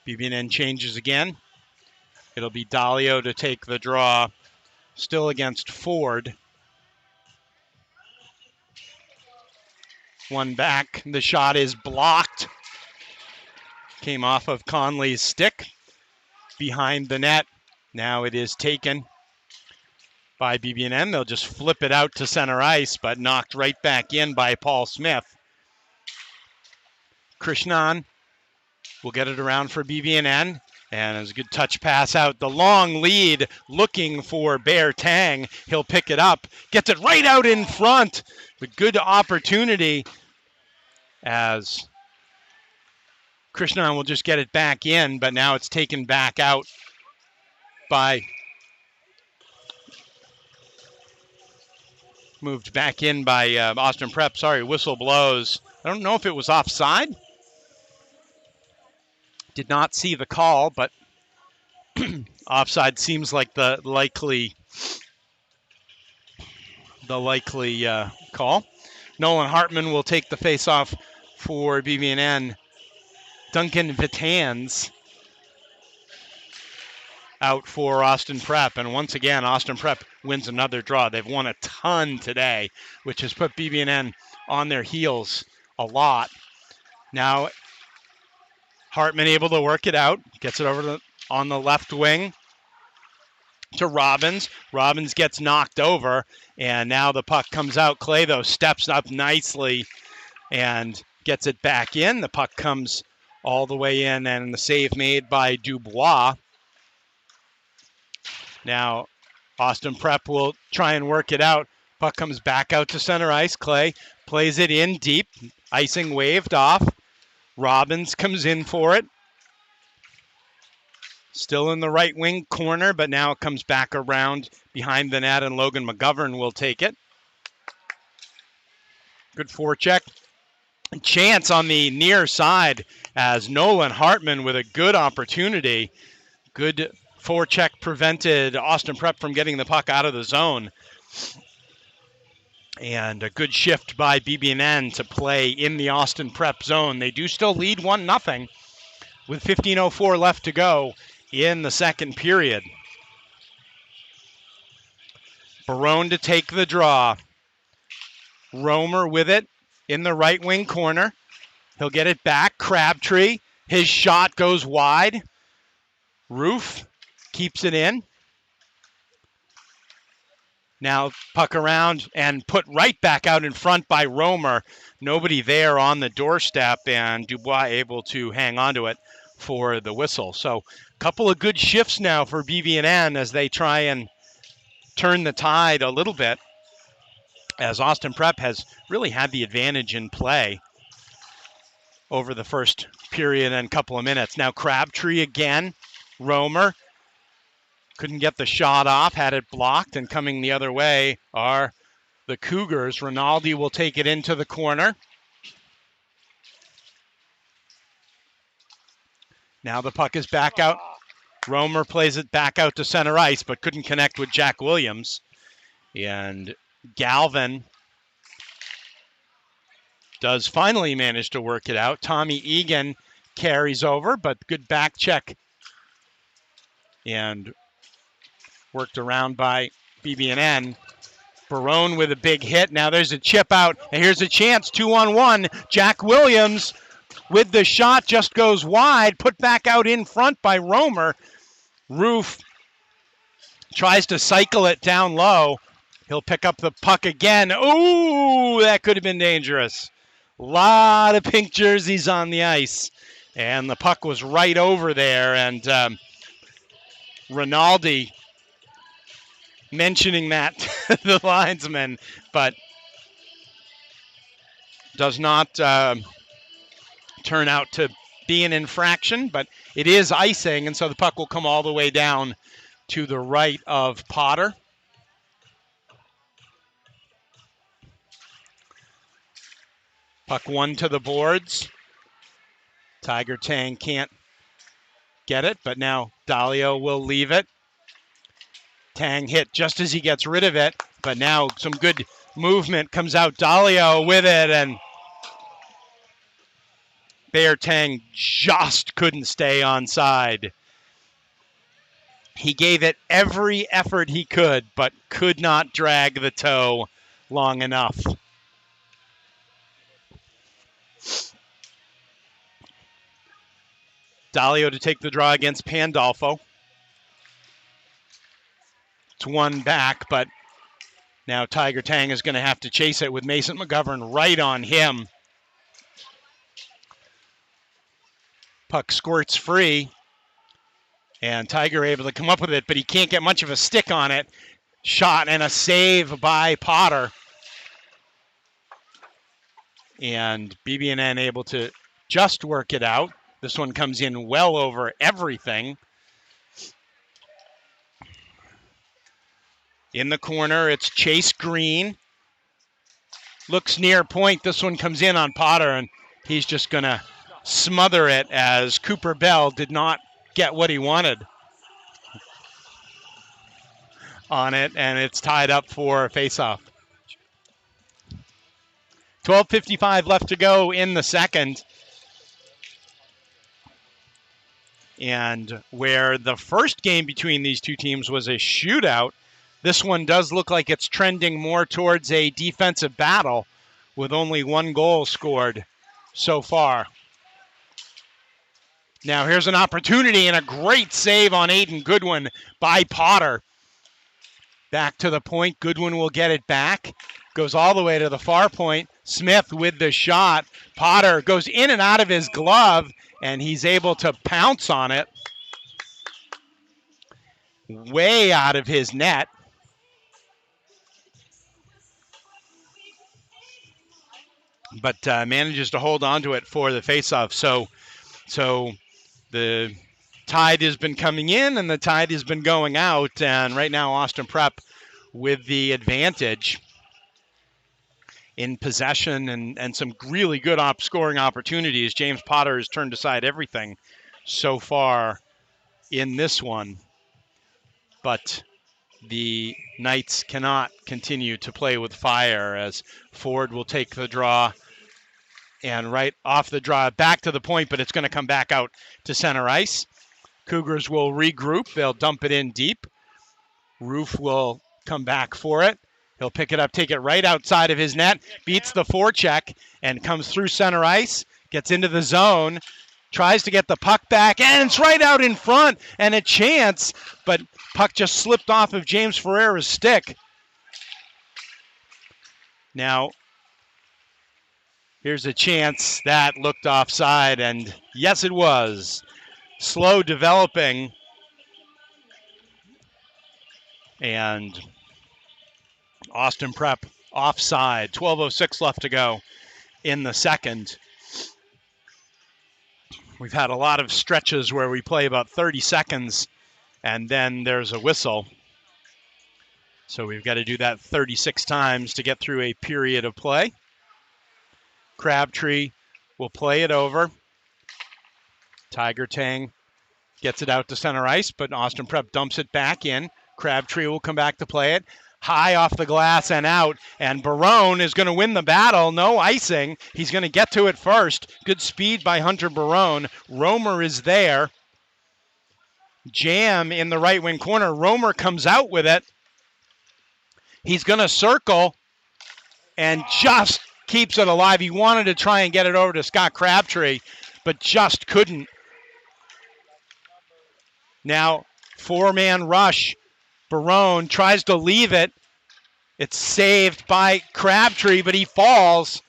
BB&N changes again. It'll be Dalio to take the draw, still against Ford. One back, the shot is blocked. Came off of Conley's stick behind the net. Now it is taken by BB&N. They'll just flip it out to center ice, but knocked right back in by Paul Smith. Krishnan will get it around for BB&N, and it's a good touch pass out. The long lead, looking for Bear Tang. He'll pick it up, gets it right out in front. A good opportunity, as Krishnan will just get it back in, but now it's taken back out by, moved back in by Austin Prep. Sorry, whistle blows. I don't know if it was offside. Did not see the call, but offside seems like the likely call. Nolan Hartman will take the faceoff for BB&N. Duncan Vitans out for Austin Prep, and once again, Austin Prep wins another draw. They've won a ton today, which has put BB&N on their heels a lot. Now, Hartman able to work it out, gets it over on the left wing to Robbins. Robbins gets knocked over, and now the puck comes out. Clay, though, steps up nicely and gets it back in. The puck comes all the way in, and the save made by Dubois. Now, Austin Prep will try and work it out. Puck comes back out to center ice. Clay plays it in deep. Icing waved off. Robbins comes in for it. Still in the right wing corner, but now it comes back around behind the net, and Logan McGovern will take it. Good forecheck. Chance on the near side as Nolan Hartman with a good opportunity. Good forecheck prevented Austin Prep from getting the puck out of the zone. And a good shift by BB&N to play in the Austin Prep zone. They do still lead 1-0 with 15:04 left to go in the second period. Barone to take the draw. Romer with it in the right wing corner. He'll get it back. Crabtree. His shot goes wide. Roof keeps it in. Now puck around and put right back out in front by Romer. Nobody there on the doorstep, and Dubois able to hang on to it for the whistle. So a couple of good shifts now for BB&N as they try and turn the tide a little bit, as Austin Prep has really had the advantage in play over the first period and couple of minutes. Now Crabtree again. Romer couldn't get the shot off, had it blocked, and coming the other way are the Cougars. Rinaldi will take it into the corner. Now the puck is back out. Romer plays it back out to center ice, but couldn't connect with Jack Williams. And Galvin does finally manage to work it out. Tommy Egan carries over, but good back check and worked around by BB&N. Barone with a big hit. Now there's a chip out, and here's a chance, 2-on-1. Jack Williams with the shot, just goes wide, put back out in front by Romer. Roof tries to cycle it down low. He'll pick up the puck again. Ooh, that could have been dangerous. A lot of pink jerseys on the ice, and the puck was right over there, and Rinaldi mentioning that to the linesman, but does not turn out to be an infraction, but it is icing, and so the puck will come all the way down to the right of Potter. Puck one to the boards. Tiger Tang can't get it, but now Dalio will leave it. Tang hit just as he gets rid of it, but now some good movement comes out. Dalio with it, and Bear Tang just couldn't stay onside. He gave it every effort he could, but could not drag the toe long enough. Dalio to take the draw against Pandolfo. It's one back, but now Tiger Tang is going to have to chase it with Mason McGovern right on him. Puck squirts free, and Tiger able to come up with it, but he can't get much of a stick on it. Shot and a save by Potter. And BB&N able to just work it out. This one comes in well over everything. In the corner, it's Chase Green. Looks near point. This one comes in on Potter, and he's just going to smother it as Cooper Bell did not get what he wanted on it, and it's tied up for faceoff. 12:55 left to go in the second. And where the first game between these two teams was a shootout, this one does look like it's trending more towards a defensive battle with only one goal scored so far. Now here's an opportunity and a great save on Aiden Goodwin by Potter. Back to the point. Goodwin will get it back. Goes all the way to the far point. Smith with the shot. Potter goes in and out of his glove, and he's able to pounce on it way out of his net. but manages to hold on to it for the faceoff. So the tide has been coming in and the tide has been going out, and right now Austin Prep with the advantage in possession and some really good scoring opportunities. James Potter has turned aside everything so far in this one, but the Knights cannot continue to play with fire as Ford will take the draw, and right off the draw back to the point, but it's going to come back out to center ice. Cougars will regroup. They'll dump it in deep. Roof will come back for it. He'll pick it up, take it right outside of his net, beats the forecheck, and comes through center ice, gets into the zone, tries to get the puck back, and it's right out in front, and a chance, but puck just slipped off of James Ferreira's stick. Now, here's a chance that looked offside, and yes, it was. Slow developing, and Austin Prep offside. 12:06 left to go in the second. We've had a lot of stretches where we play about 30 seconds and then there's a whistle. So we've got to do that 36 times to get through a period of play. Crabtree will play it over. Tiger Tang gets it out to center ice, but Austin Prep dumps it back in. Crabtree will come back to play it. High off the glass and out, and Barone is going to win the battle. No icing. He's going to get to it first. Good speed by Hunter Barone. Romer is there. Jam in the right wing corner. Romer comes out with it. He's going to circle and just keeps it alive. He wanted to try and get it over to Scott Crabtree, but just couldn't. Now, four-man rush. Barone tries to leave it. It's saved by Crabtree, but he falls.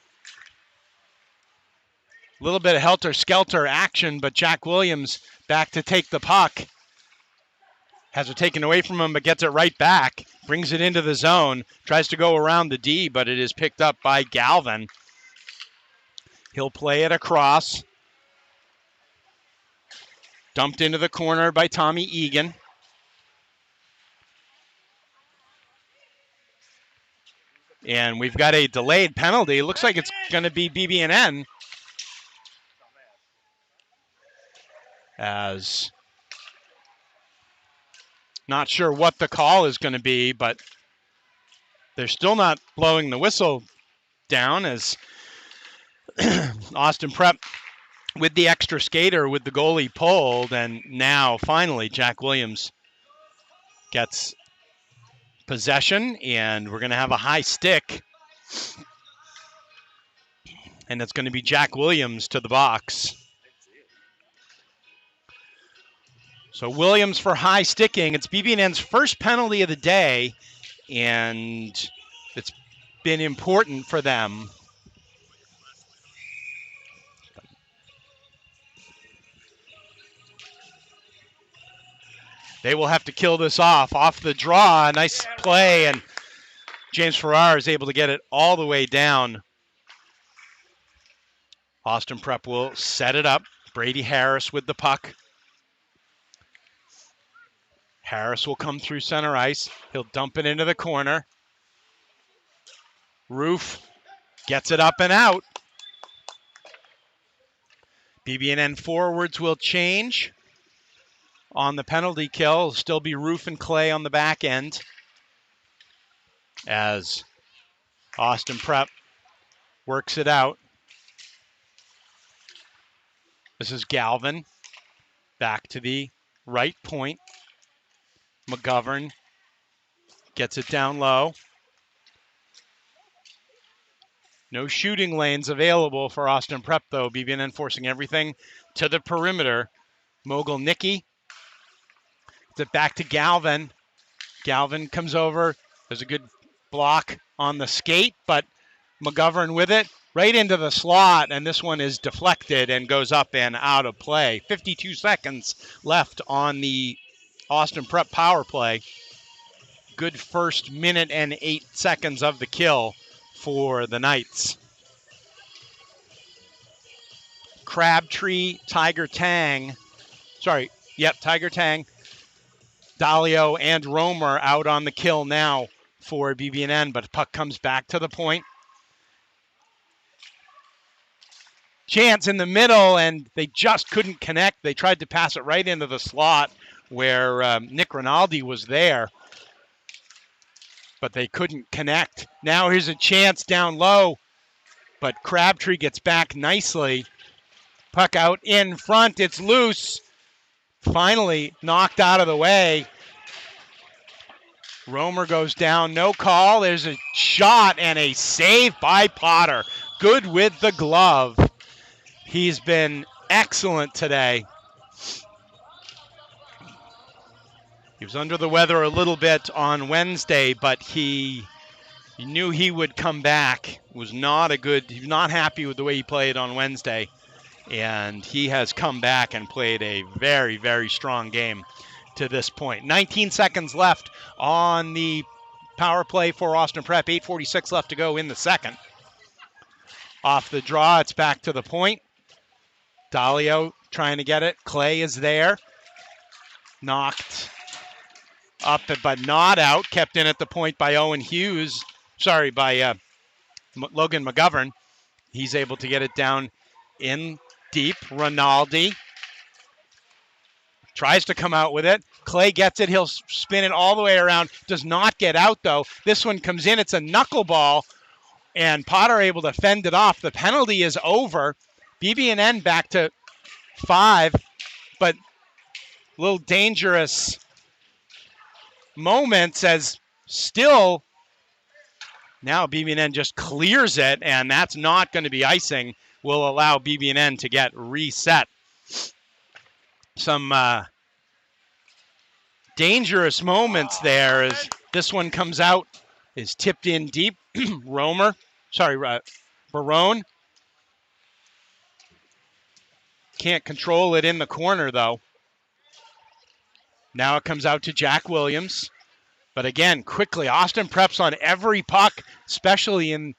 A little bit of helter-skelter action, but Jack Williams back to take the puck. Has it taken away from him, but gets it right back. Brings it into the zone. Tries to go around the D, but it is picked up by Galvin. He'll play it across. Dumped into the corner by Tommy Egan. And we've got a delayed penalty. Looks like it's going to be BB&N. As not sure what the call is going to be, but they're still not blowing the whistle down as Austin Prep with the extra skater with the goalie pulled, and now finally Jack Williams gets possession, and we're going to have a high stick, and it's going to be Jack Williams to the box. So Williams for high sticking. It's BB&N's first penalty of the day, and it's been important for them. They will have to kill this off the draw. Nice play, and James Farrar is able to get it all the way down. Austin Prep will set it up. Brady Harris with the puck. Harris will come through center ice. He'll dump it into the corner. Roof gets it up and out. BB&N forwards will change on the penalty kill. It'll still be Roof and Clay on the back end as Austin Prep works it out. This is Galvin back to the right point. McGovern gets it down low. No shooting lanes available for Austin Prep, though. BB&N forcing everything to the perimeter. Mogul Nicky. It's back to Galvin. Galvin comes over. There's a good block on the skate, but McGovern with it right into the slot, and this one is deflected and goes up and out of play. 52 seconds left on the Austin Prep power play. Good first minute and 8 seconds of the kill for the Knights. Crabtree, Tiger Tang. Tiger Tang, Dalio, and Romer out on the kill now for BB&N, but puck comes back to the point. Chance in the middle, and they just couldn't connect. They tried to pass it right into the slot where Nick Rinaldi was there, but they couldn't connect. Now here's a chance down low, but Crabtree gets back nicely. Puck out in front, it's loose. Finally knocked out of the way. Romer goes down, no call. There's a shot and a save by Potter. Good with the glove. He's been excellent today. He was under the weather a little bit on Wednesday, but he knew he would come back. He was not happy with the way he played on Wednesday. And he has come back and played a very, very strong game to this point. 19 seconds left on the power play for Austin Prep. 8:46 left to go in the second. Off the draw, it's back to the point. Dalio trying to get it. Clay is there. Knocked up but not out. Kept in at the point by Logan McGovern. He's able to get it down in deep. Rinaldi tries to come out with it. Clay gets it. He'll spin it all the way around. Does not get out, though. This one comes in. It's a knuckleball, and Potter able to fend it off. The penalty is over. BB&N back to 5, but a little dangerous moments as still now BB&N just clears it, and that's not going to be icing. Will allow BB&N to get reset. Some dangerous moments there as this one comes out, is tipped in deep. Barone. Can't control it in the corner, though. Now it comes out to Jack Williams. But again, quickly, Austin Prep's on every puck, especially in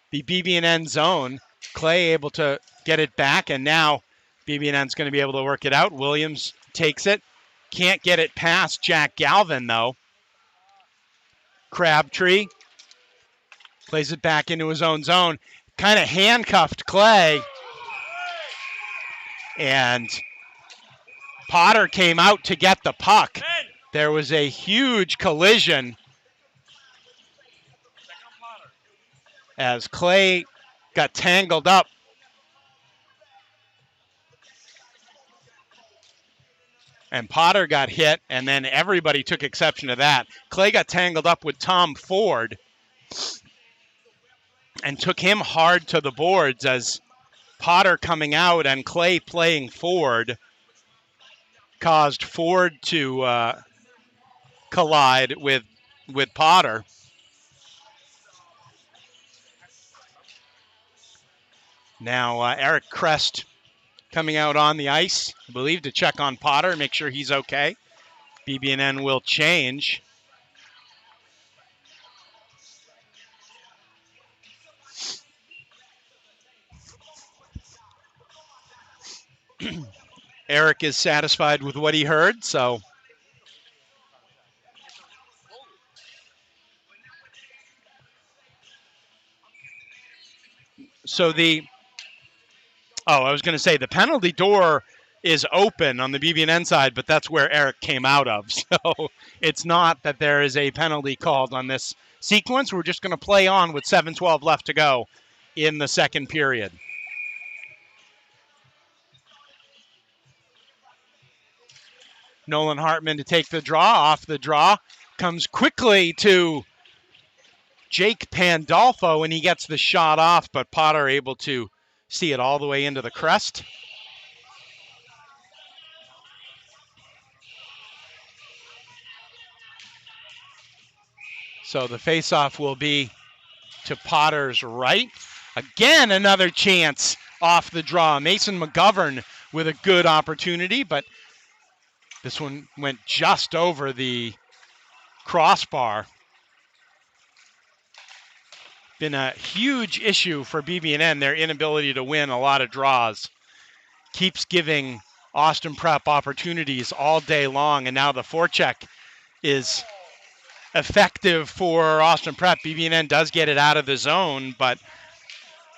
the BB&N zone. Clay able to get it back, and now BB&N's going to be able to work it out. Williams takes it. Can't get it past Jack Galvin, though. Crabtree plays it back into his own zone. Kind of handcuffed Clay. And Potter came out to get the puck. There was a huge collision as Clay got tangled up. And Potter got hit, and then everybody took exception to that. Clay got tangled up with Tom Ford and took him hard to the boards as Potter coming out and Clay playing Ford caused Ford to collide with Potter. Now Eric Crest coming out on the ice, I believe, to check on Potter, make sure he's okay. BB&N will change. Eric is satisfied with what he heard, so I was going to say the penalty door is open on the BB&N side, but that's where Eric came out of. So it's not that there is a penalty called on this sequence. We're just going to play on with 7:12 left to go in the second period. Nolan Hartman to take the draw. Off the draw. Comes quickly to Jake Pandolfo, and he gets the shot off, but Potter able to see it all the way into the crest. So the faceoff will be to Potter's right. Again, another chance off the draw. Mason McGovern with a good opportunity, but this one went just over the crossbar. Been a huge issue for BB&N, their inability to win a lot of draws. keeps giving Austin Prep opportunities all day long, and now the forecheck is effective for Austin Prep. BB&N does get it out of the zone, but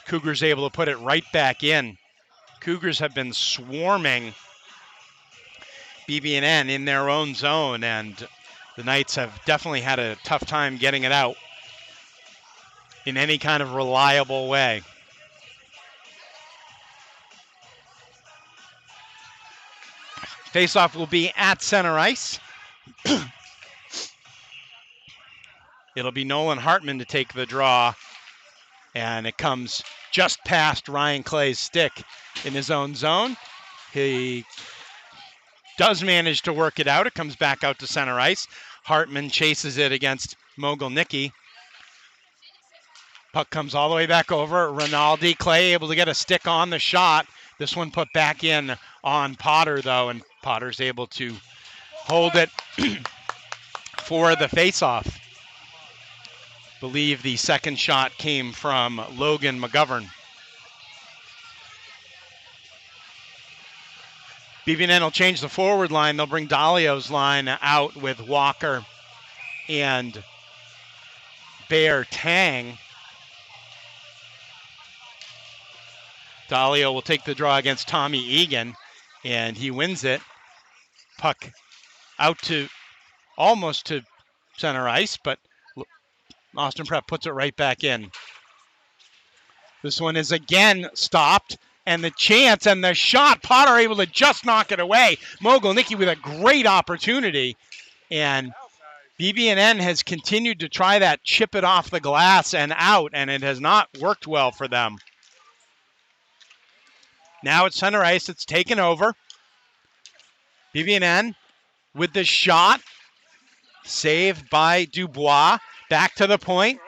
Cougars able to put it right back in. Cougars have been swarming BB&N in their own zone, and the Knights have definitely had a tough time getting it out in any kind of reliable way. Faceoff will be at center ice. It'll be Nolan Hartman to take the draw, and it comes just past Ryan Clay's stick in his own zone. He does manage to work it out. It comes back out to center ice. Hartman chases it against Mogilnicki. Puck comes all the way back over. Rinaldi, Clay able to get a stick on the shot. This one put back in on Potter, though, and Potter's able to hold it for the faceoff. Believe the second shot came from Logan McGovern. BB&N will change the forward line. They'll bring Dalio's line out with Walker and Bear Tang. Dalio will take the draw against Tommy Egan, and he wins it. Puck out to almost to center ice, but Austin Prep puts it right back in. This one is again stopped, and the chance and the shot, Potter able to just knock it away. Mogilnicki with a great opportunity, and BB&N has continued to try that chip it off the glass and out, and it has not worked well for them. Now it's center ice, it's taken over. BB&N with the shot, saved by Dubois, back to the point.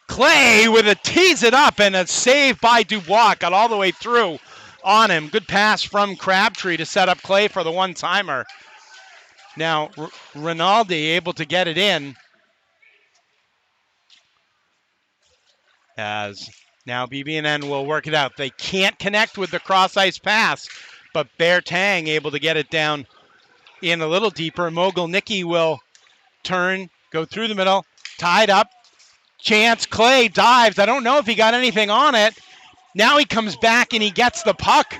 Clay with a tease it up, and a save by Dubois, got all the way through on him. Good pass from Crabtree to set up Clay for the one-timer. Now Rinaldi able to get it in, as now BB&N will work it out. They can't connect with the cross-ice pass, but Bear Tang able to get it down in a little deeper. Mogilnicki will turn, go through the middle, tied up. Chance, Clay dives. I don't know if he got anything on it. Now he comes back and he gets the puck.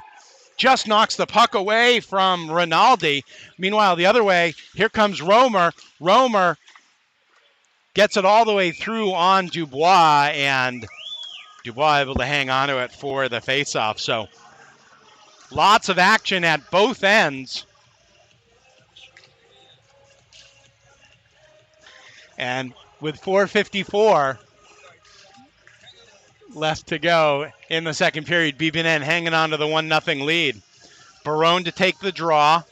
Just knocks the puck away from Rinaldi. Meanwhile, the other way, here comes Romer. Romer gets it all the way through on Dubois, and Dubois able to hang on to it for the faceoff. So lots of action at both ends. And with 4:54 left to go in the second period, BB&N hanging on to the 1-0 lead. Barone to take the draw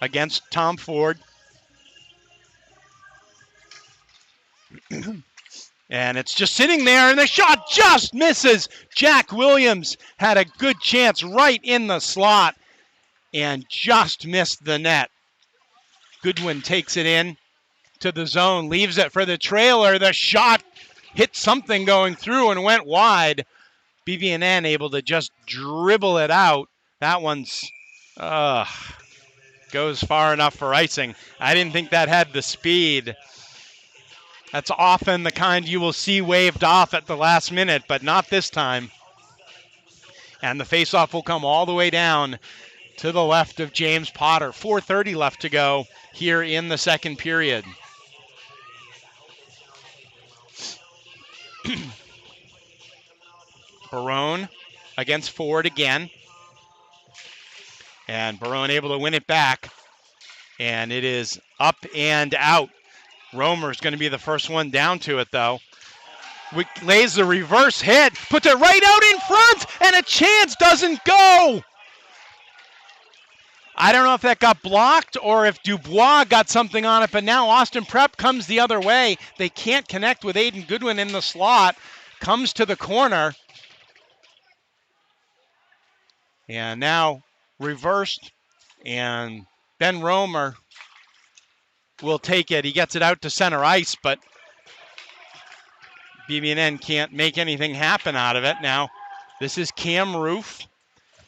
against Tom Ford. And it's just sitting there, and the shot just misses. Jack Williams had a good chance right in the slot and just missed the net. Goodwin takes it in to the zone, leaves it for the trailer. The shot hit something going through and went wide. BB&N able to just dribble it out. That one's goes far enough for icing. I didn't think that had the speed. That's often the kind you will see waved off at the last minute, but not this time. And the faceoff will come all the way down to the left of James Potter. 4:30 left to go here in the second period. Barone against Ford again. And Barone able to win it back. And it is up and out. Romer's going to be the first one down to it, though. Lays the reverse hit, puts it right out in front, and a chance doesn't go. I don't know if that got blocked or if Dubois got something on it, but now Austin Prep comes the other way. They can't connect with Aiden Goodwin in the slot. Comes to the corner. And now reversed, and Ben Romer will take it. He gets it out to center ice, but BB&N can't make anything happen out of it. Now, this is Cam Roof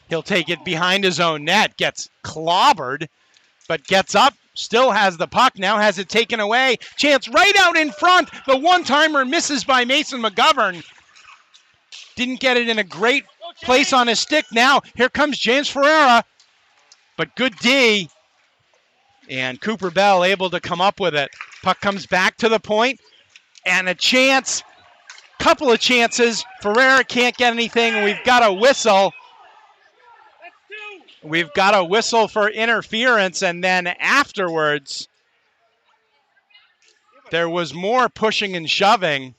He'll take it behind his own net, gets clobbered, but gets up, still has the puck, now has it taken away. Chance right out in front. The one-timer misses by Mason McGovern. Didn't get it in a great place on his stick. Now, here comes James Ferreira, but good D. And Cooper Bell able to come up with it. Puck comes back to the point, and a chance, couple of chances. Ferreira can't get anything, and we've got a whistle. We've got a whistle for interference, and then afterwards, there was more pushing and shoving.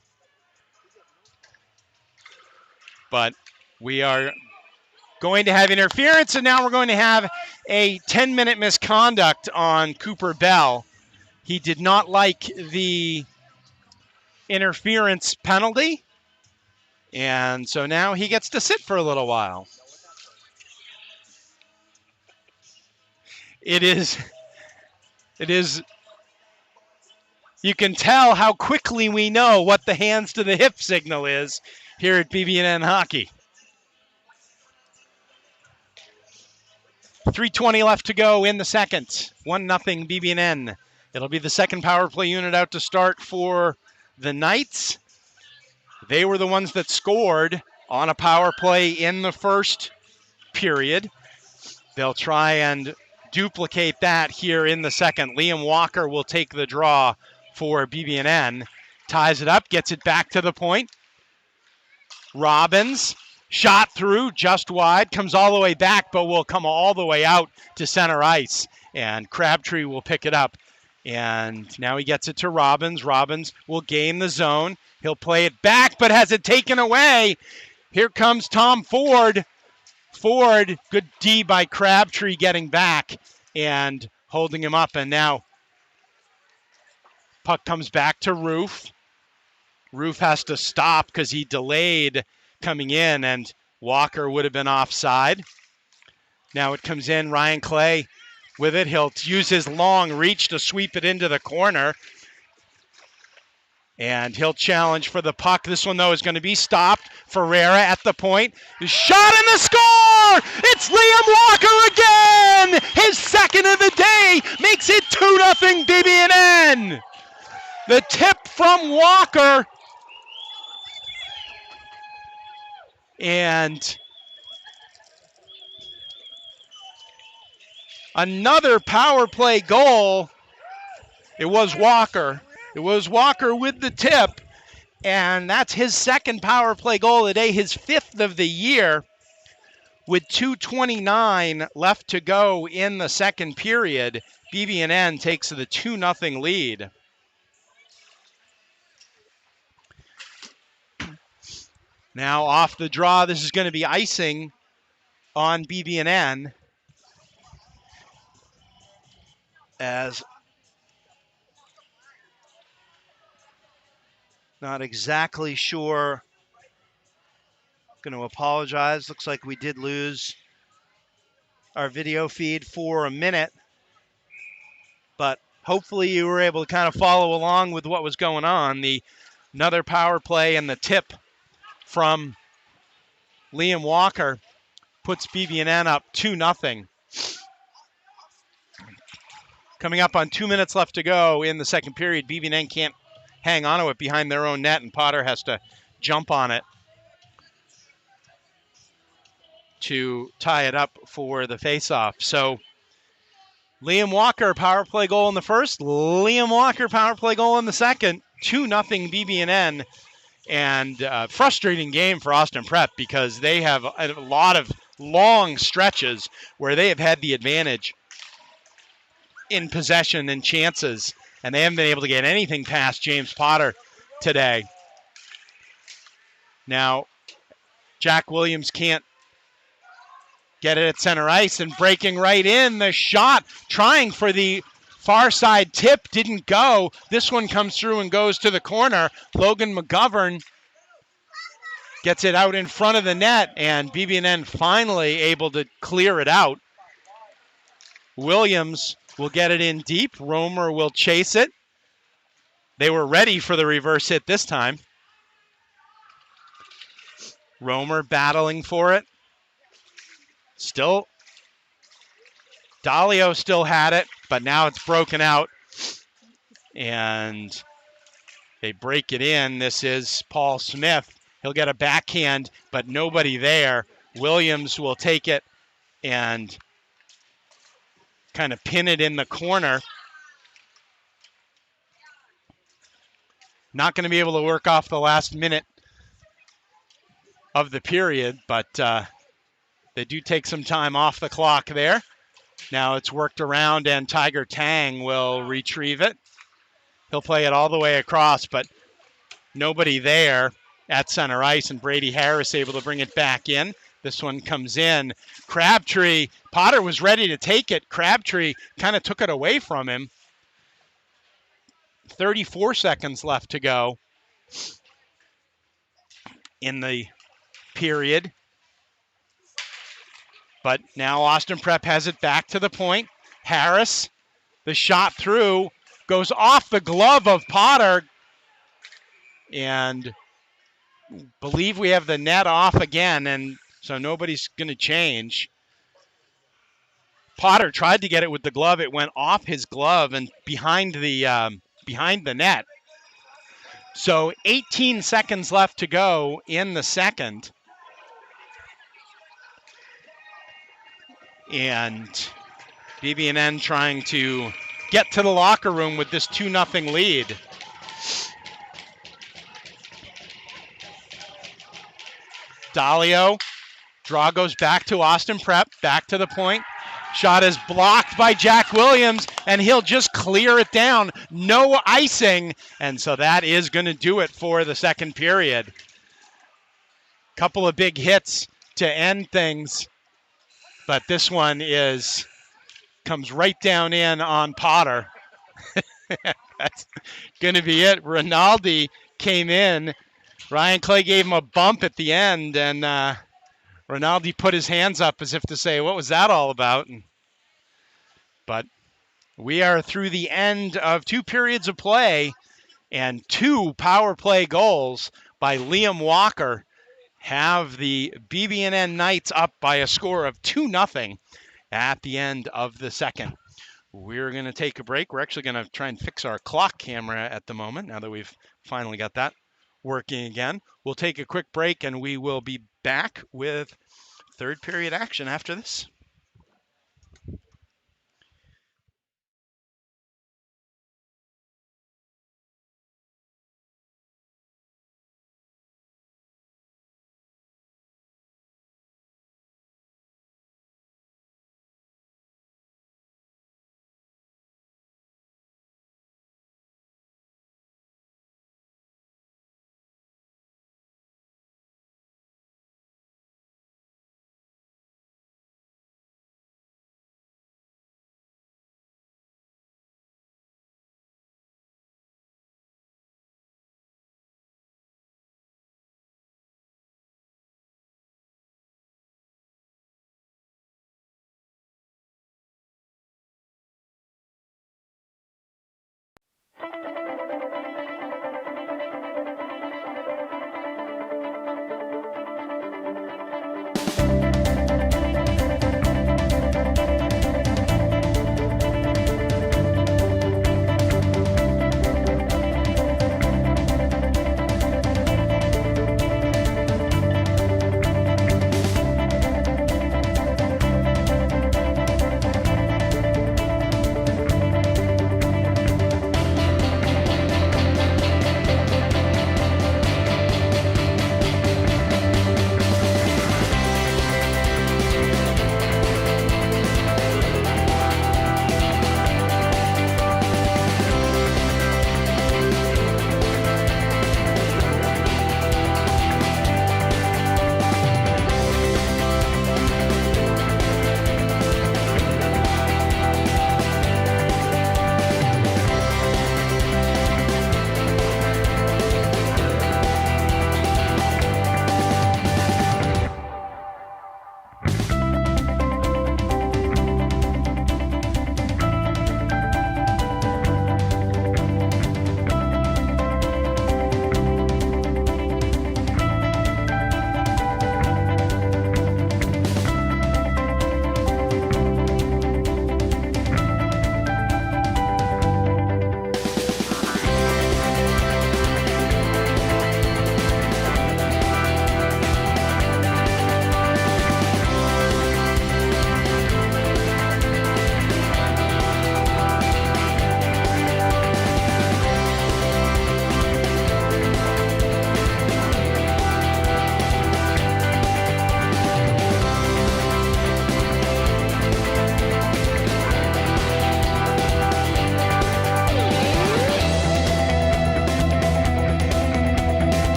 But we are going to have interference, and now we're going to have a 10-minute misconduct on Cooper Bell. He did not like the interference penalty, and so now he gets to sit for a little while. It is, you can tell how quickly we know what the hands to the hip signal is here at BB&N Hockey. 3:20 left to go in the second. 1-0 BB&N. It'll be the second power play unit out to start for the Knights. They were the ones that scored on a power play in the first period. They'll try and duplicate that here in the second. Liam Walker will take the draw for BB&N. Ties it up, gets it back to the point. Robbins, shot through, just wide, comes all the way back, but will come all the way out to center ice. And Crabtree will pick it up. And now he gets it to Robbins. Robbins will gain the zone. He'll play it back, but has it taken away. Here comes Tom Ford. Ford, good D by Crabtree getting back and holding him up. And now puck comes back to Roof. Roof has to stop because he delayed coming in, and Walker would have been offside. Now it comes in, Ryan Clay with it. He'll use his long reach to sweep it into the corner. And he'll challenge for the puck. This one, though, is going to be stopped. Ferreira at the point. Shot and the score! It's Liam Walker again! His second of the day makes it 2-0 BB&N. The tip from Walker. And another power play goal. It was Walker. It was Walker with the tip, and that's his second power play goal of the day, his fifth of the year, with 2:29 left to go in the second period. BB&N takes the 2-0 lead. Now off the draw, this is going to be icing on BB&N as not exactly sure. Going to apologize. Looks like we did lose our video feed for a minute, but hopefully you were able to kind of follow along with what was going on. Another power play and the tip from Liam Walker puts BB&N up 2-0. Coming up on 2 minutes left to go in the second period. BB&N can't hang on to it behind their own net, and Potter has to jump on it to tie it up for the faceoff. So Liam Walker, power play goal in the first. Liam Walker, power play goal in the second. 2-0 BB&N. And frustrating game for Austin Prep because they have a lot of long stretches where they have had the advantage in possession and chances, and they haven't been able to get anything past James Potter today. Now, Jack Williams can't get it at center ice, and breaking right in, the shot, trying for the far side tip, didn't go. This one comes through and goes to the corner. Logan McGovern gets it out in front of the net, and BB&N finally able to clear it out. Williams will get it in deep. Romer will chase it. They were ready for the reverse hit this time. Romer battling for it. Still, Dalio still had it, but now it's broken out. And they break it in. This is Paul Smith. He'll get a backhand, but nobody there. Williams will take it and kind of pin it in the corner. Not going to be able to work off the last minute of the period, but they do take some time off the clock there. Now it's worked around, and Tiger Tang will retrieve it. He'll play it all the way across, but nobody there at center ice, and Brady Harris able to bring it back in. This one comes in. Crabtree, Potter was ready to take it. Crabtree kind of took it away from him. 34 seconds left to go in the period. But now Austin Prep has it back to the point. Harris, the shot through, goes off the glove of Potter. And believe we have the net off again, and so nobody's going to change. Potter tried to get it with the glove. It went off his glove and behind the net. So 18 seconds left to go in the second. And BB&N trying to get to the locker room with this 2-0 lead. Dalio, draw goes back to Austin Prep, back to the point. Shot is blocked by Jack Williams, and he'll just clear it down. No icing, and so that is going to do it for the second period. Couple of big hits to end things, but this one comes right down in on Potter. That's going to be it. Rinaldi came in. Ryan Clay gave him a bump at the end, and Rinaldi put his hands up as if to say, what was that all about? But we are through the end of 2 periods of play, and 2 power play goals by Liam Walker have the BB&N Knights up by a score of 2-0 at the end of the second. We're going to take a break. We're actually going to try and fix our clock camera at the moment now that we've finally got that working again. We'll take a quick break, and we will be back with third period action after this.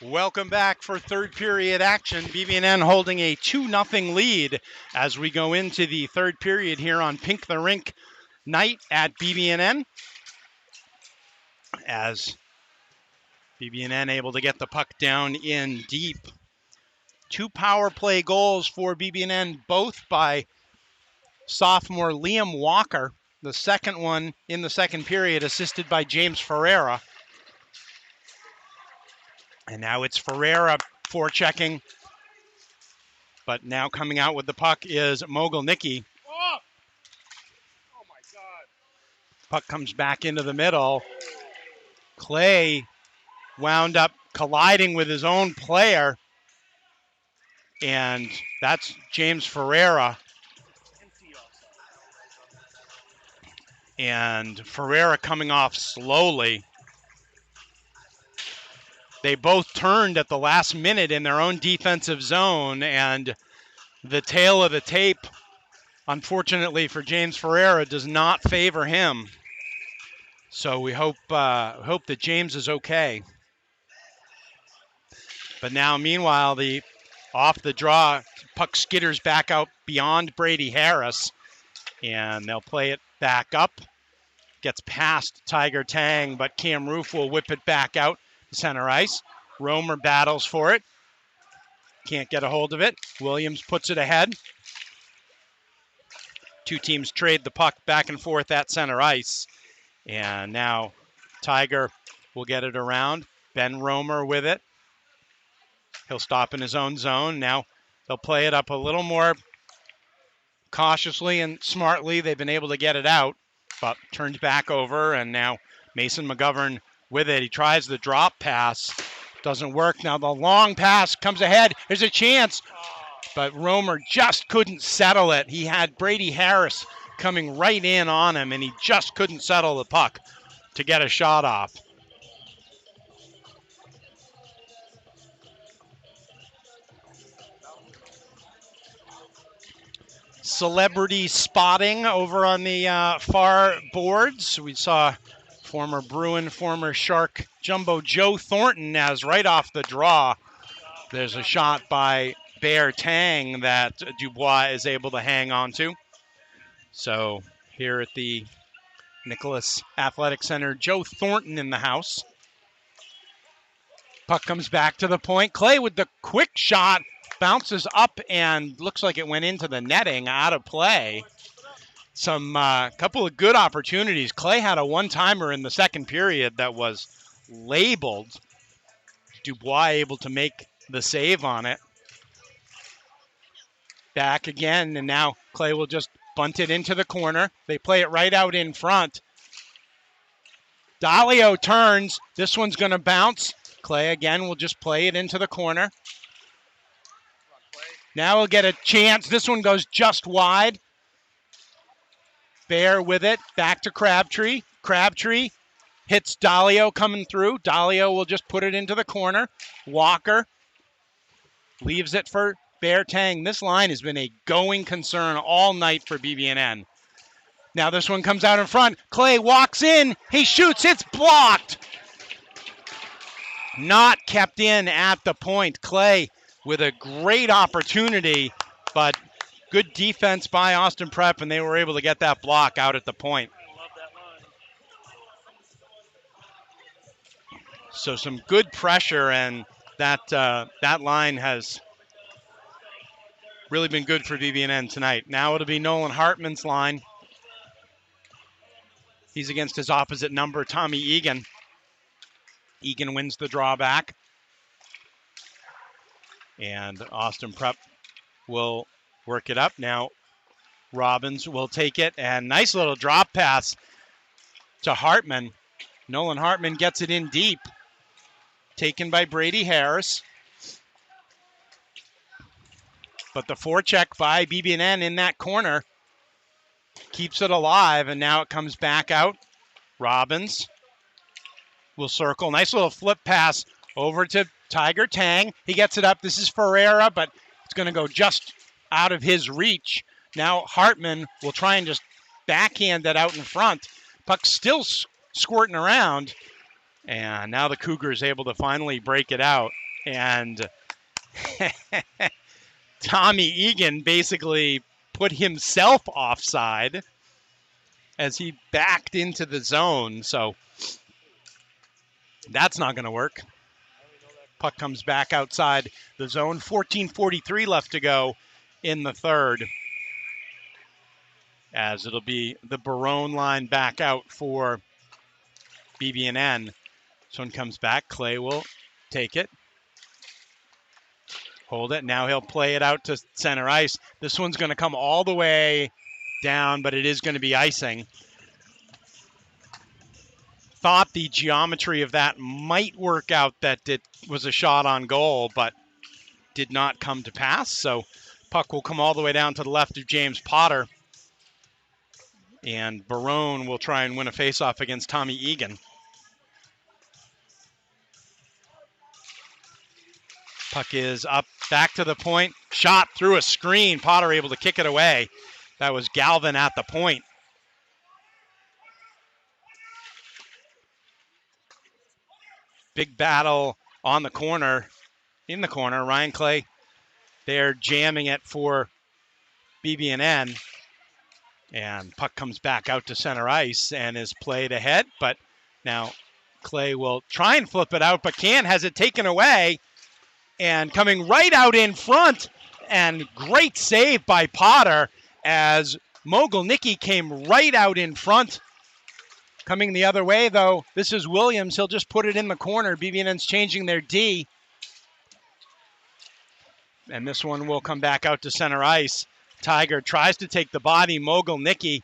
Welcome back for third period action. BB&N holding a 2-0 lead as we go into the third period here on Pink the Rink night at BB&N. As BB&N able to get the puck down in deep. 2 power play goals for BB&N, both by sophomore Liam Walker. The second one in the second period, assisted by James Ferreira. And now it's Ferreira forechecking. But now coming out with the puck is Mogilnicki. Oh! Oh my God. Puck comes back into the middle. Clay wound up colliding with his own player. And that's James Ferreira. And Ferreira coming off slowly. They both turned at the last minute in their own defensive zone, and the tail of the tape, unfortunately for James Ferreira, does not favor him. So we hope that James is okay. But now, meanwhile, the off the draw, puck skitters back out beyond Brady Harris, and they'll play it back up. Gets past Tiger Tang, but Cam Roof will whip it back out to center ice. Romer battles for it. Can't get a hold of it. Williams puts it ahead. Two teams trade the puck back and forth at center ice. And now Tiger will get it around. Ben Romer with it. He'll stop in his own zone. Now they'll play it up a little more cautiously and smartly. They've been able to get it out, but turns back over, and now Mason McGovern with it. He tries the drop pass. Doesn't work. Now the long pass comes ahead. There's a chance, but Romer just couldn't settle it. He had Brady Harris coming right in on him, and he just couldn't settle the puck to get a shot off. Celebrity spotting over on the far boards. We saw former Bruin, former Shark Jumbo Joe Thornton as right off the draw. There's a shot by Bear Tang that Dubois is able to hang on to. So here at the Nicholas Athletic Center, Joe Thornton in the house. Puck comes back to the point. Clay with the quick shot. Bounces up and looks like it went into the netting, out of play. Some couple of good opportunities. Clay had a one-timer in the second period that was labeled. Dubois able to make the save on it. Back again, and now Clay will just bunt it into the corner. They play it right out in front. Dalio turns. This one's going to bounce. Clay again will just play it into the corner. Now we'll get a chance. This one goes just wide. Bear with it. Back to Crabtree. Crabtree hits Dalio coming through. Dalio will just put it into the corner. Walker leaves it for Bear Tang. This line has been a going concern all night for BB&N. Now this one comes out in front. Clay walks in. He shoots. It's blocked. Not kept in at the point. Clay with a great opportunity, but good defense by Austin Prep, and they were able to get that block out at the point. I love that line. So some good pressure, and that line has really been good for BB&N tonight. Now it'll be Nolan Hartman's line. He's against his opposite number, Tommy Egan. Egan wins the drawback. And Austin Prep will work it up. Now Robbins will take it, and nice little drop pass to Hartman. Nolan Hartman gets it in deep. Taken by Brady Harris. But the forecheck by BB&N in that corner keeps it alive, and now it comes back out. Robbins will circle. Nice little flip pass over to Tiger Tang. He gets it up. This is Ferreira, but it's going to go just out of his reach. Now Hartman will try and just backhand that out in front. Puck still squirting around. And now the Cougars able to finally break it out. And Tommy Egan basically put himself offside as he backed into the zone. So that's not going to work. Puck comes back outside the zone. 14:43 left to go in the third, as it'll be the Barone line back out for BB&N. This one comes back. Clay will take it. Hold it. Now he'll play it out to center ice. This one's going to come all the way down, but it is going to be icing. Thought the geometry of that might work out, that it was a shot on goal, but did not come to pass. So puck will come all the way down to the left of James Potter. And Barone will try and win a faceoff against Tommy Egan. Puck is up, back to the point. Shot through a screen. Potter able to kick it away. That was Galvin at the point. Big battle on the corner, in the corner. Ryan Clay, they're jamming it for BB&N. And puck comes back out to center ice and is played ahead. But now Clay will try and flip it out, but can't. Has it taken away. And coming right out in front. And great save by Potter as Mogilnicki came right out in front. Coming the other way, though, this is Williams. He'll just put it in the corner. BB&N's changing their D. And this one will come back out to center ice. Tiger tries to take the body. Mogilnicki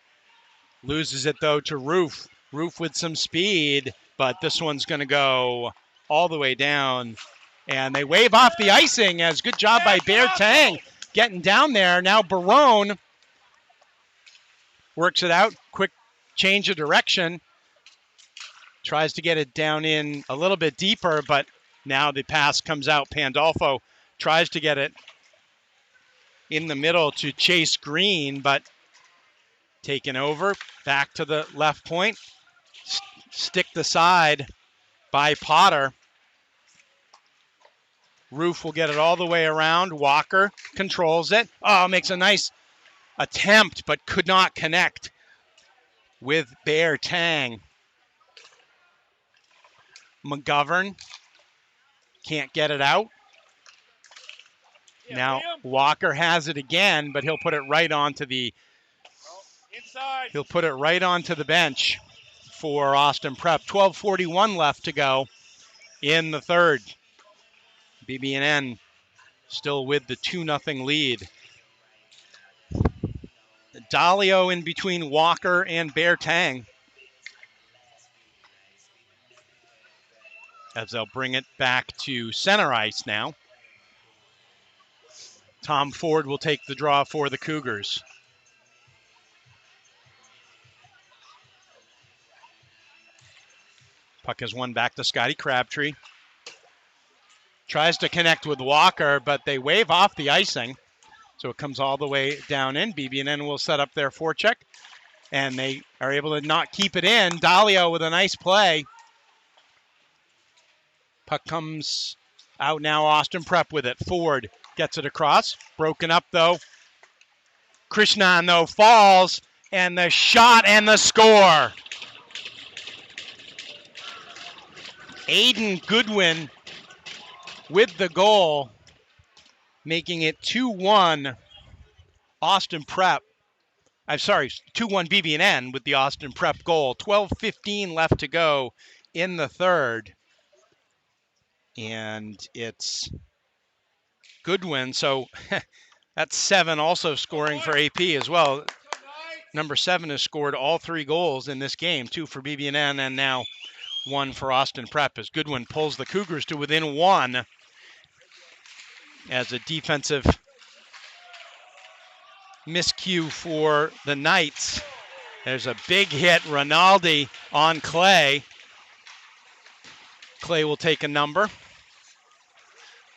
loses it, though, to Roof. Roof with some speed, but this one's going to go all the way down. And they wave off the icing, as good job by Bear Tang getting down there. Now Barone works it out. Quick change of direction. Tries to get it down in a little bit deeper, but now the pass comes out. Pandolfo tries to get it in the middle to Chase Green, but taken over. Back to the left point. Stick the side by Potter. Roof will get it all the way around. Walker controls it. Oh, makes a nice attempt, but could not connect with Bear Tang. McGovern can't get it out. Yeah, Now Liam. Walker has it again, but he'll put it right onto the Inside. he'll put it right onto the bench for Austin Prep. 12:41 left to go in the third. BB&N still with the 2-0 lead. Dalio in between Walker and Bear Tang, as they'll bring it back to center ice now. Tom Ford will take the draw for the Cougars. Puck is won back to Scotty Crabtree. Tries to connect with Walker, but they wave off the icing. So it comes all the way down in. BB&N will set up their forecheck, and they are able to not keep it in. Dalio with a nice play. Puck comes out now. Austin Prep with it. Ford gets it across. Broken up, though. Krishnan, though, falls, and the shot and the score. Aiden Goodwin with the goal, making it 2-1 Austin Prep. I'm sorry, 2-1 BB&N with the Austin Prep goal. 12:15 left to go in the third. And it's Goodwin, so that's 7 also scoring for AP as well. Number 7 has scored all 3 goals in this game, 2 for BB&N and now 1 for Austin Prep, as Goodwin pulls the Cougars to within 1 as a defensive miscue for the Knights. There's a big hit, Rinaldi on Clay. Clay will take a number.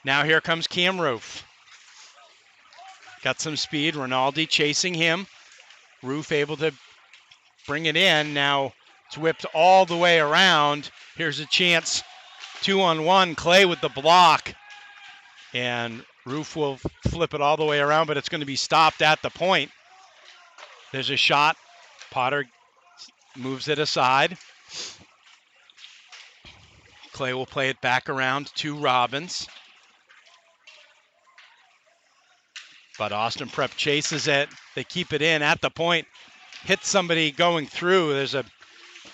Now here comes Cam Roof. Got some speed, Rinaldi chasing him. Roof able to bring it in. Now it's whipped all the way around. Here's a chance, 2-on-1. Clay with the block. And Roof will flip it all the way around, but it's going to be stopped at the point. There's a shot. Potter moves it aside. Clay will play it back around to Robbins. But Austin Prep chases it. They keep it in at the point. Hits somebody going through. There's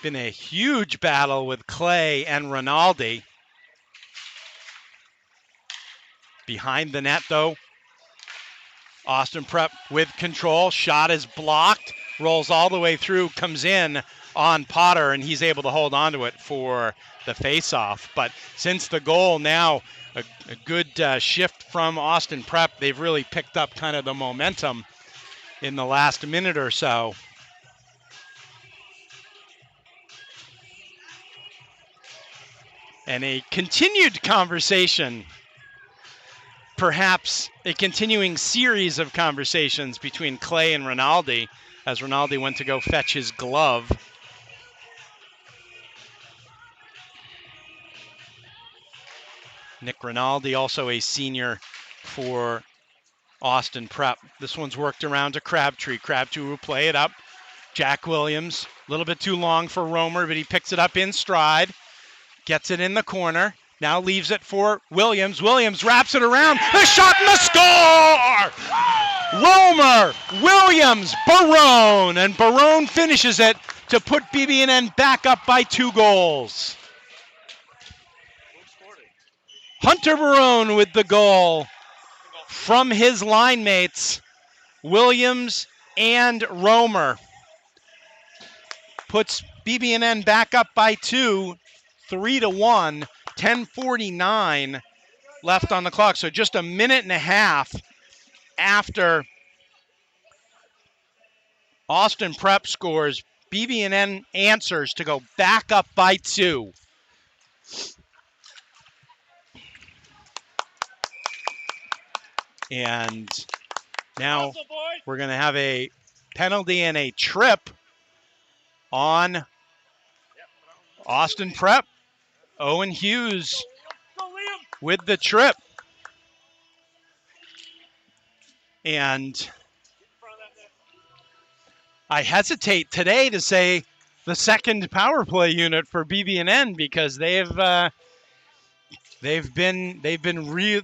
been a huge battle with Clay and Rinaldi. Behind the net, though, Austin Prep with control. Shot is blocked. Rolls all the way through. Comes in on Potter, and he's able to hold on to it for the face-off. But since the goal now, a good shift from Austin Prep. They've really picked up kind of the momentum in the last minute or so. And a continued conversation, perhaps a continuing series of conversations between Clay and Rinaldi as Rinaldi went to go fetch his glove. Nick Rinaldi, also a senior for Austin Prep. This one's worked around to Crabtree. Crabtree will play it up. Jack Williams, a little bit too long for Romer, but he picks it up in stride. Gets it in the corner. Now leaves it for Williams. Williams wraps it around. The shot and the score! Romer, Williams, Barone, and Barone finishes it to put BB&N back up by 2 goals. Hunter Barone with the goal from his line mates, Williams and Romer. Puts BB&N back up by 2, 3-1, 10:49 left on the clock. So just a minute and a half after Austin Prep scores, BB&N answers to go back up by 2. And now we're going to have a penalty and a trip on Austin Prep. Owen Hughes with the trip. And I hesitate today to say the second power play unit for BB&N because they've been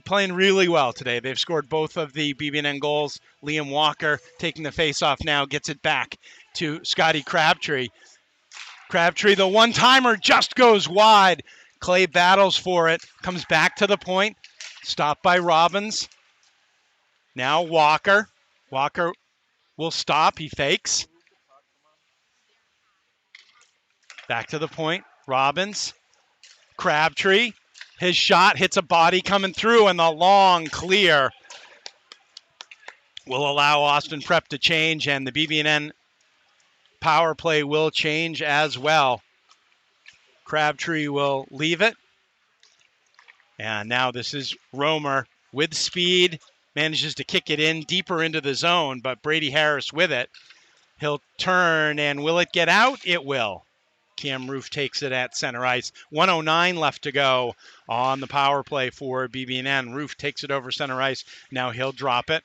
playing really well today. They've scored both of the BB&N goals. Liam Walker taking the face-off now, gets it back to Scotty Crabtree. Crabtree, the one-timer, just goes wide. Clay battles for it, comes back to the point, stopped by Robbins. Now Walker. Walker will stop, he fakes. Back to the point, Robbins. Crabtree. His shot hits a body coming through, and the long clear will allow Austin Prep to change, and the BB&N power play will change as well. Crabtree will leave it. And now this is Romer with speed, manages to kick it in deeper into the zone, but Brady Harris with it. He'll turn, and will it get out? It will. Cam Roof takes it at center ice. 1:09 left to go on the power play for BB&N. Roof takes it over center ice. Now he'll drop it.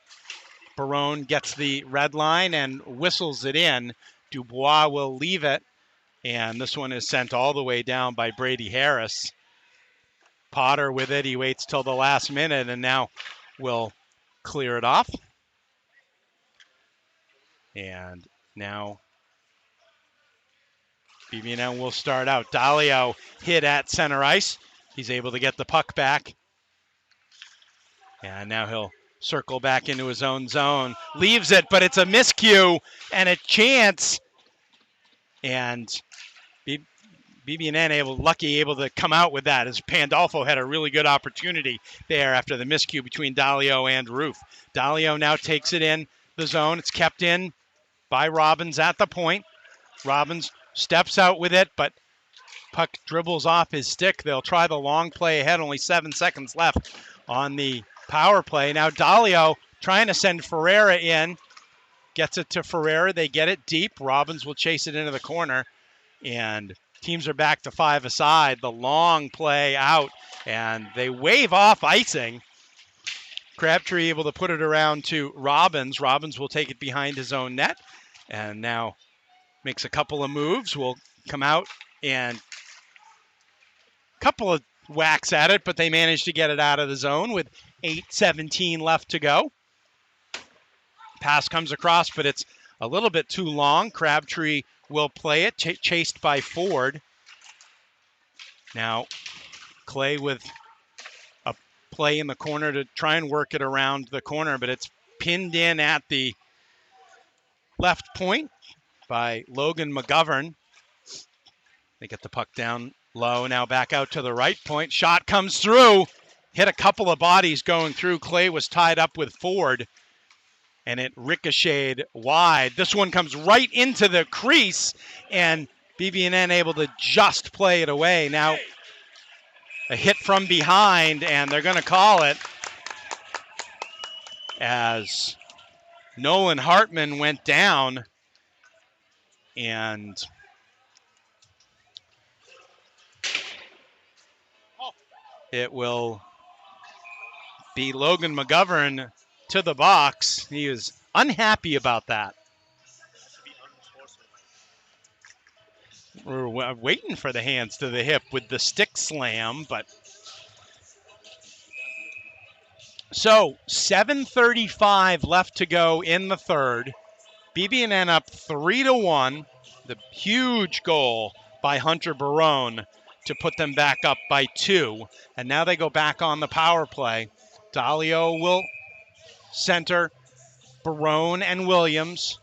Barone gets the red line and whistles it in. Dubois will leave it. And this one is sent all the way down by Brady Harris. Potter with it. He waits till the last minute and now will clear it off. And now BB&N will start out. Dalio hit at center ice. He's able to get the puck back. And now he'll circle back into his own zone. Leaves it, but it's a miscue and a chance. And BB&N able to come out with that as Pandolfo had a really good opportunity there after the miscue between Dalio and Roof. Dalio now takes it in the zone. It's kept in by Robbins at the point. Robbins steps out with it, but puck dribbles off his stick. They'll try the long play ahead. Only 7 seconds left on the power play. Now Dalio trying to send Ferreira in. Gets it to Ferreira. They get it deep. Robbins will chase it into the corner. And teams are back to 5 aside. The long play out. And they wave off icing. Crabtree able to put it around to Robbins. Robbins will take it behind his own net and now makes a couple of moves. Will come out and a couple of whacks at it, but they managed to get it out of the zone with 8:17 left to go. Pass comes across, but it's a little bit too long. Crabtree will play it, chased by Ford. Now Clay with a play in the corner to try and work it around the corner, but it's pinned in at the left point by Logan McGovern. They get the puck down low, now back out to the right point. Shot comes through, hit a couple of bodies going through. Clay was tied up with Ford, and it ricocheted wide. This one comes right into the crease, and BB&N able to just play it away. Now a hit from behind, and they're going to call it as Nolan Hartman went down, and it will be Logan McGovern to the box. He was unhappy about that. We're waiting for the hands to the hip with the stick slam, but so 7:35 left to go in the third. BB&N up 3-1. The huge goal by Hunter Barone to put them back up by 2. And now they go back on the power play. Dalio will center Barone and Williams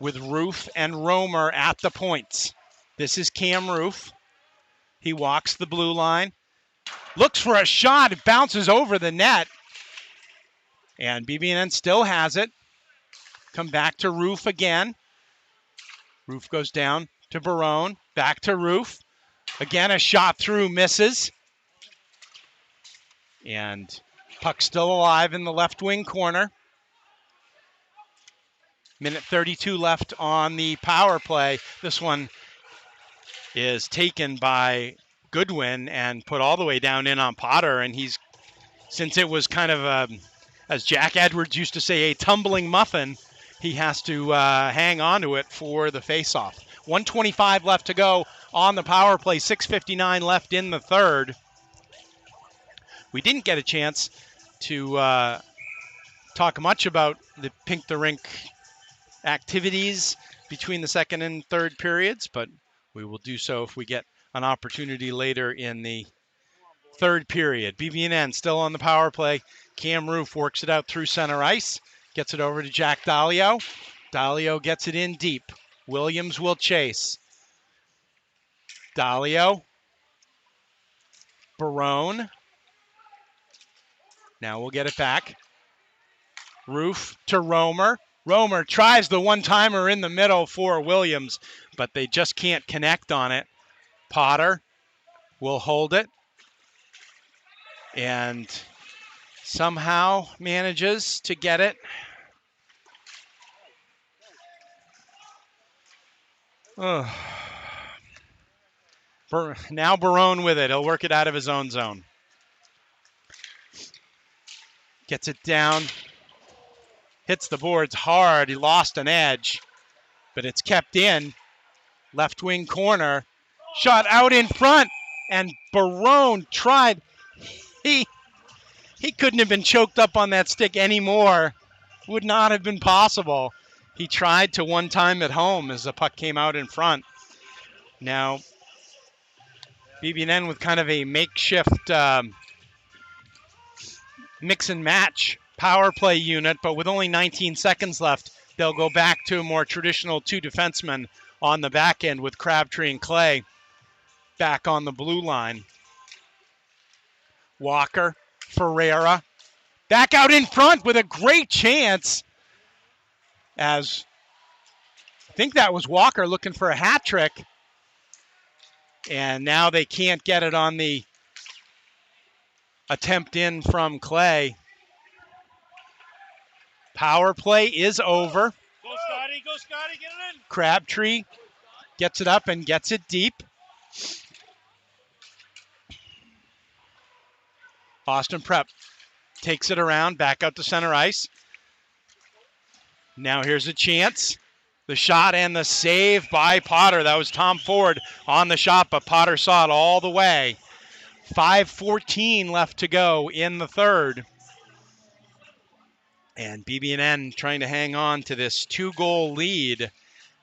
with Roof and Romer at the points. This is Cam Roof. He walks the blue line, looks for a shot. It bounces over the net. And BB&N still has it. Come back to Roof again. Roof goes down to Barone. Back to Roof. Again, a shot through, misses. And puck still alive in the left wing corner. Minute 32 left on the power play. This one is taken by Goodwin and put all the way down in on Potter. And he's, since it was kind of, as Jack Edwards used to say, a tumbling muffin, he has to hang on to it for the faceoff. 1:25 left to go on the power play. 6:59 left in the third. We didn't get a chance to talk much about the Pink the Rink activities between the second and third periods, but we will do so if we get an opportunity later in the third period. BB&N still on the power play. Cam Roof works it out through center ice, gets it over to Jack Dalio. Dalio gets it in deep. Williams will chase. Dalio. Barone. Now we'll get it back. Roof to Romer. Romer tries the one-timer in the middle for Williams, but they just can't connect on it. Potter will hold it and somehow manages to get it. Now Barone with it. He'll work it out of his own zone. Gets it down. Hits the boards hard. He lost an edge, but it's kept in. Left wing corner. Shot out in front, and Barone tried. He couldn't have been choked up on that stick anymore. Would not have been possible. He tried to one time at home as the puck came out in front. Now, BB&N with kind of a makeshift mix and match power play unit, but with only 19 seconds left, they'll go back to a more traditional two defensemen on the back end with Crabtree and Clay back on the blue line. Walker, Ferreira, back out in front with a great chance, as I think that was Walker looking for a hat trick. And now they can't get it on the attempt in from Clay. Power play is over. Go Scotty, get it in. Crabtree gets it up and gets it deep. Boston Prep takes it around, back out to center ice. Now here's a chance. The shot and the save by Potter. That was Tom Ford on the shot, but Potter saw it all the way. 5:14 left to go in the third. And BB&N trying to hang on to this 2-goal lead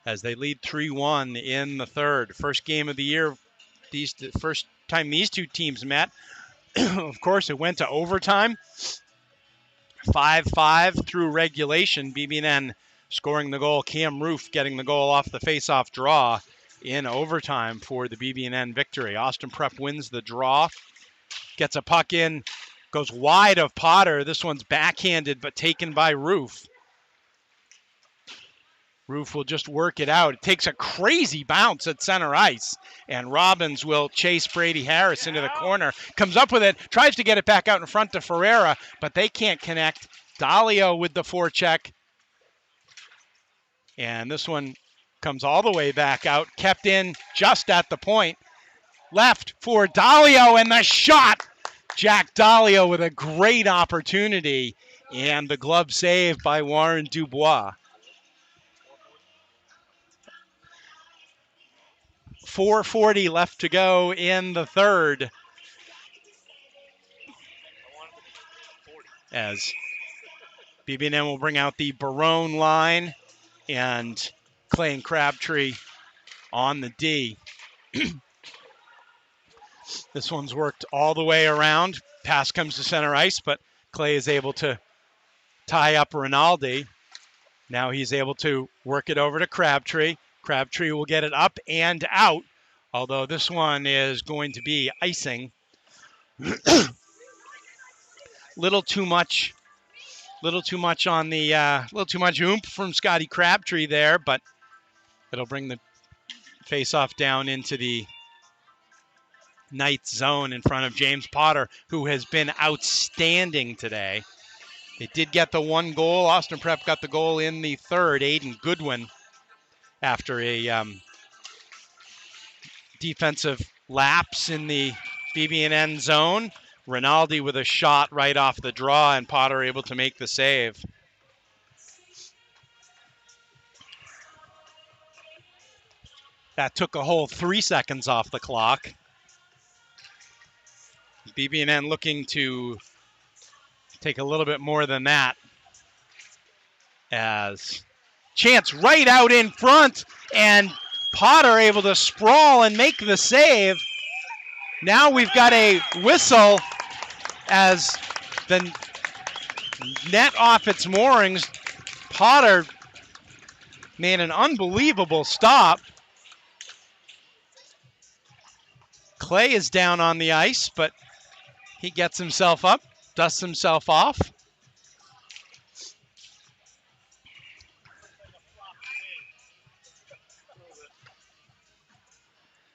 as they lead 3-1 in the third. First game of the year, first time these two teams met. Of course, it went to overtime. 5-5 through regulation. BB&N scoring the goal. Cam Roof getting the goal off the face-off draw in overtime for the BB&N victory. Austin Prep wins the draw. Gets a puck in. Goes wide of Potter. This one's backhanded but taken by Roof. Roof will just work it out. It takes a crazy bounce at center ice. And Robbins will chase Brady Harris into the corner. Comes up with it. Tries to get it back out in front to Ferreira. But they can't connect. Dalio with the forecheck. And this one comes all the way back out. Kept in just at the point. Left for Dalio. And the shot. Jack Dalio with a great opportunity. And the glove save by Warren Dubois. 4:40 left to go in the third. As BB&N will bring out the Barone line and Clay and Crabtree on the D. This one's worked all the way around. Pass comes to center ice, but Clay is able to tie up Rinaldi. Now he's able to work it over to Crabtree. Crabtree will get it up and out, although this one is going to be icing. Little too much on the little too much oomph from Scotty Crabtree there, but it'll bring the face-off down into the Knights zone in front of James Potter, who has been outstanding today. They did get the one goal. Austin Prep got the goal in the third. Aiden Goodwin, after a defensive lapse in the BB&N zone. Rinaldi with a shot right off the draw, and Potter able to make the save. That took a whole 3 seconds off the clock. BB&N looking to take a little bit more than that. As chance right out in front, and Potter able to sprawl and make the save. Now we've got a whistle as the net off its moorings. Potter made an unbelievable stop. Clay is down on the ice, but he gets himself up, dusts himself off.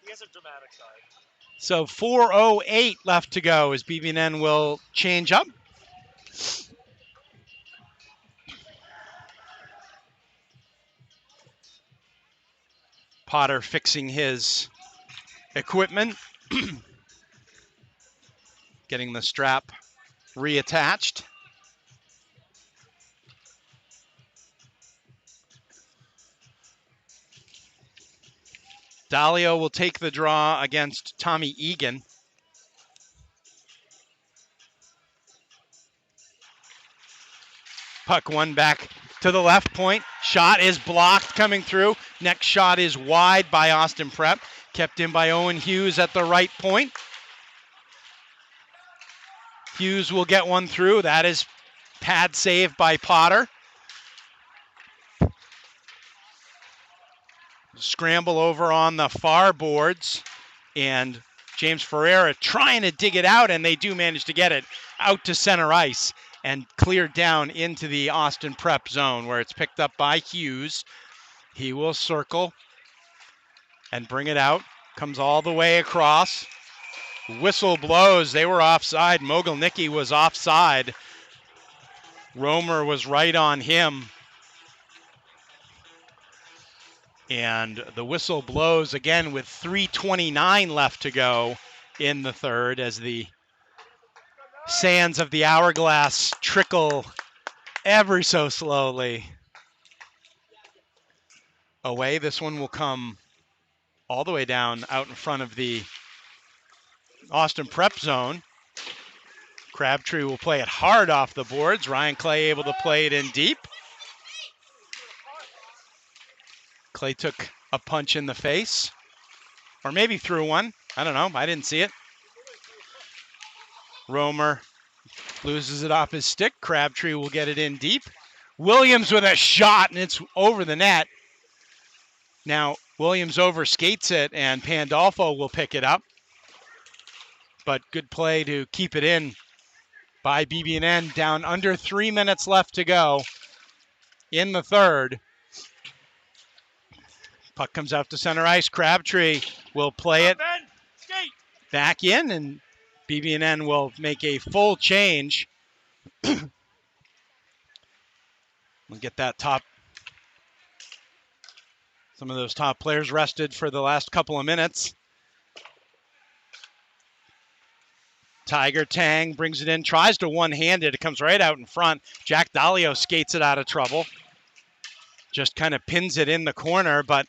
He has a dramatic side. So 4:08 left to go as BB&N will change up. Potter fixing his equipment. Getting the strap reattached. Dalio will take the draw against Tommy Egan. Puck one back to the left point. Shot is blocked coming through. Next shot is wide by Austin Prep. Kept in by Owen Hughes at the right point. Hughes will get one through. That is pad save by Potter. Scramble over on the far boards, and James Ferreira trying to dig it out, and they do manage to get it out to center ice and cleared down into the Austin Prep zone, where it's picked up by Hughes. He will circle and bring it out. Comes all the way across. Whistle blows. They were offside. Mogilnicki was offside. Romer was right on him. And the whistle blows again with 3:29 left to go in the third as the sands of the hourglass trickle ever so slowly away. This one will come all the way down out in front of the Austin Prep zone. Crabtree will play it hard off the boards. Ryan Clay able to play it in deep. Clay took a punch in the face, or maybe threw one. I don't know. I didn't see it. Romer loses it off his stick. Crabtree will get it in deep. Williams with a shot, and it's over the net. Now, Williams overskates it, and Pandolfo will pick it up. But good play to keep it in by BB&N. Down under 3 minutes left to go in the third. Puck comes out to center ice. Crabtree will play it back in, and BB&N will make a full change. We'll get that some of those top players rested for the last couple of minutes. Tiger Tang brings it in, tries to one-handed. It comes right out in front. Jack Dalio skates it out of trouble. Just kind of pins it in the corner, but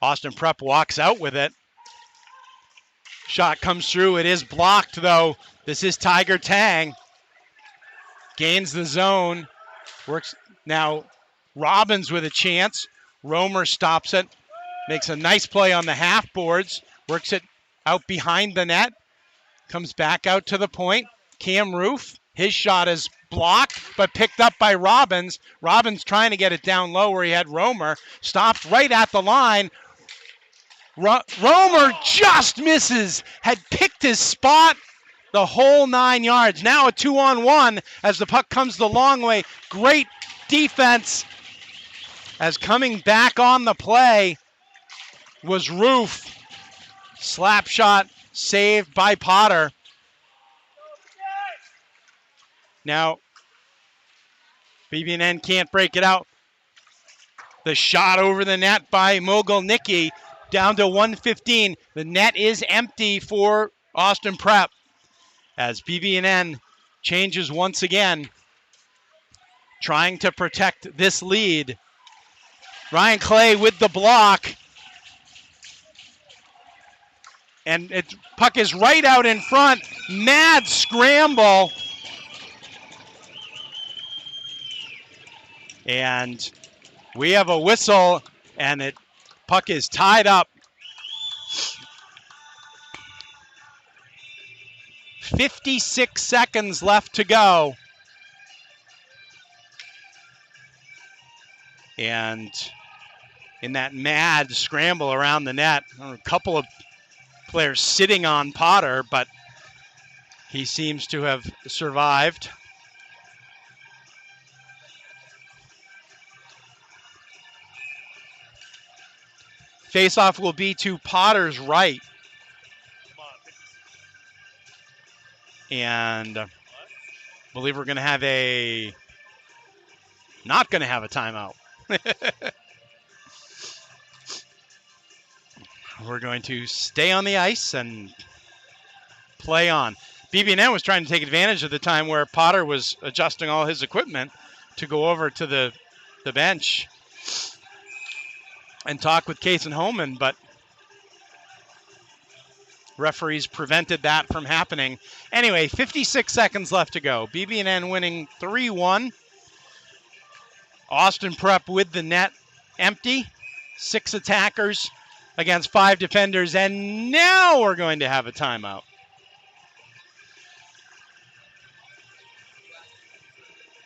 Austin Prep walks out with it. Shot comes through. It is blocked, though. This is Tiger Tang. Gains the zone. Works now. Robbins with a chance. Romer stops it. Makes a nice play on the half boards. Works it out behind the net. Comes back out to the point. Cam Roof. His shot is blocked, but picked up by Robbins. Robbins trying to get it down low where he had Romer. Stopped right at the line. Romer just misses. Had picked his spot the whole 9 yards. Now a 2-on-1 as the puck comes the long way. Great defense as coming back on the play was Roof. Slap shot saved by Potter. Now BB&N can't break it out. The shot over the net by Mogilnicki down to 1:15. The net is empty for Austin Prep as BB&N changes once again, trying to protect this lead. Ryan Clay with the block. And puck is right out in front. Mad scramble. And we have a whistle, and puck is tied up. 56 seconds left to go. And in that mad scramble around the net, a couple of players sitting on Potter, but he seems to have survived. Faceoff will be to Potter's right. And I believe we're going to have not going to have a timeout. We're going to stay on the ice and play on. BB&N was trying to take advantage of the time where Potter was adjusting all his equipment to go over to the bench and talk with Case and Holman, but referees prevented that from happening. Anyway, 56 seconds left to go. BB&N winning 3-1. Austin Prep with the net empty. 6 attackers against 5 defenders, and now we're going to have a timeout.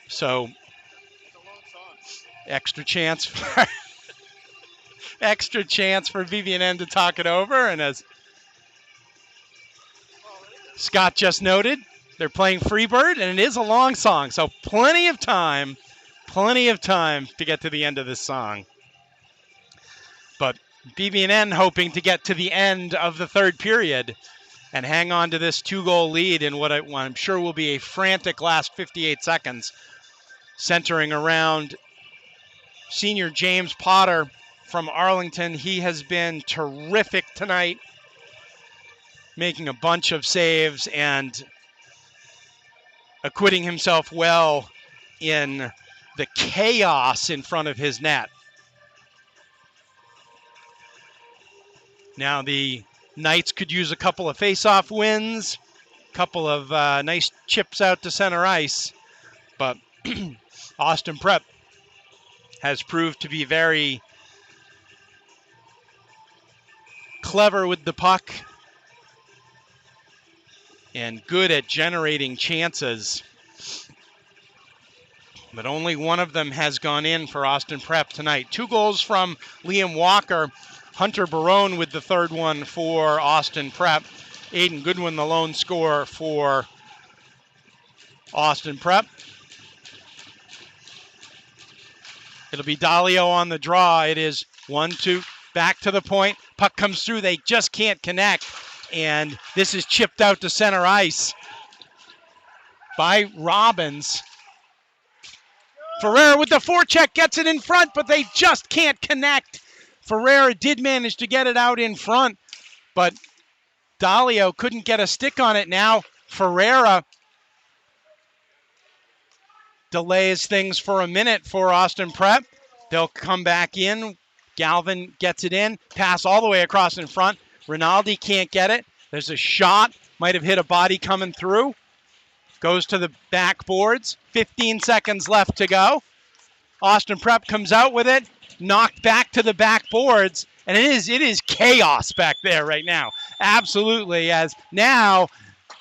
So, extra chance for BB&N to talk it over, and as Scott just noted, they're playing Freebird, and it is a long song, so plenty of time to get to the end of this song. But BB&N hoping to get to the end of the third period and hang on to this 2-goal lead in what I'm sure will be a frantic last 58 seconds, centering around senior James Potter from Arlington. He has been terrific tonight, making a bunch of saves and acquitting himself well in the chaos in front of his net. Now the Knights could use a couple of face-off wins, a couple of nice chips out to center ice, but Austin Prep has proved to be very clever with the puck and good at generating chances. But only one of them has gone in for Austin Prep tonight. 2 goals from Liam Walker. Hunter Barone with the third one for Austin Prep. Aiden Goodwin, the lone scorer for Austin Prep. It'll be Dalio on the draw. It is 1-2, back to the point. Puck comes through. They just can't connect. And this is chipped out to center ice by Robbins. Ferreira with the forecheck gets it in front, but they just can't connect. Ferreira did manage to get it out in front, but Dalio couldn't get a stick on it. Now Ferreira delays things for a minute for Austin Prep. They'll come back in. Galvin gets it in. Pass all the way across in front. Rinaldi can't get it. There's a shot. Might have hit a body coming through. Goes to the backboards. 15 seconds left to go. Austin Prep comes out with it. Knocked back to the backboards. And it is chaos back there right now. Absolutely. As now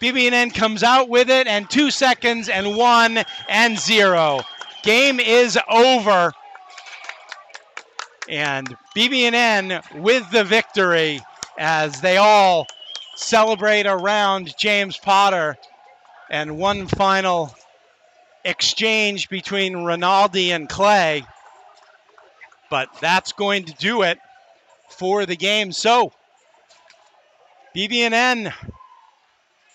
BB&N comes out with it, and 2 seconds, and 1-0. Game is over. And BB&N with the victory as they all celebrate around James Potter. And one final exchange between Rinaldi and Clay. But that's going to do it for the game. So BB&N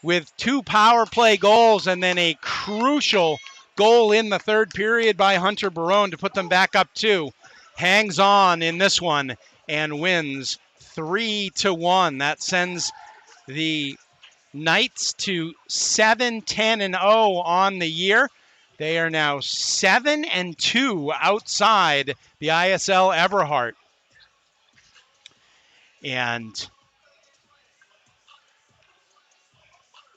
with 2 power play goals and then a crucial goal in the third period by Hunter Barone to put them back up 2. Hangs on in this one and wins 3-1. That sends the Knights to 7-10-0 on the year. They are now 7-2 outside the ISL Everhart. And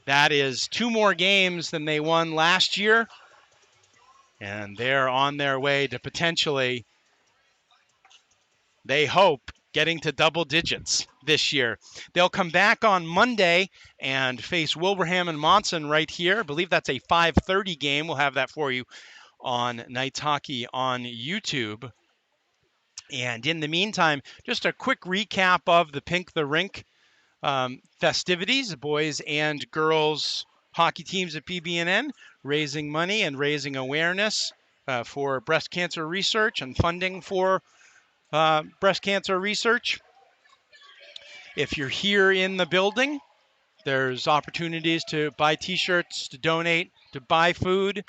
that is 2 more games than they won last year. And they're on their way to potentially, they hope, getting to double digits this year. They'll come back on Monday and face Wilbraham and Monson right here. I believe that's a 5:30 game. We'll have that for you on Knights Hockey on YouTube. And in the meantime, just a quick recap of the Pink the Rink festivities. Boys and girls hockey teams at BB&N raising money and raising awareness for breast cancer research and funding for breast cancer research. If you're here in the building, there's opportunities to buy t-shirts, to donate, to buy food.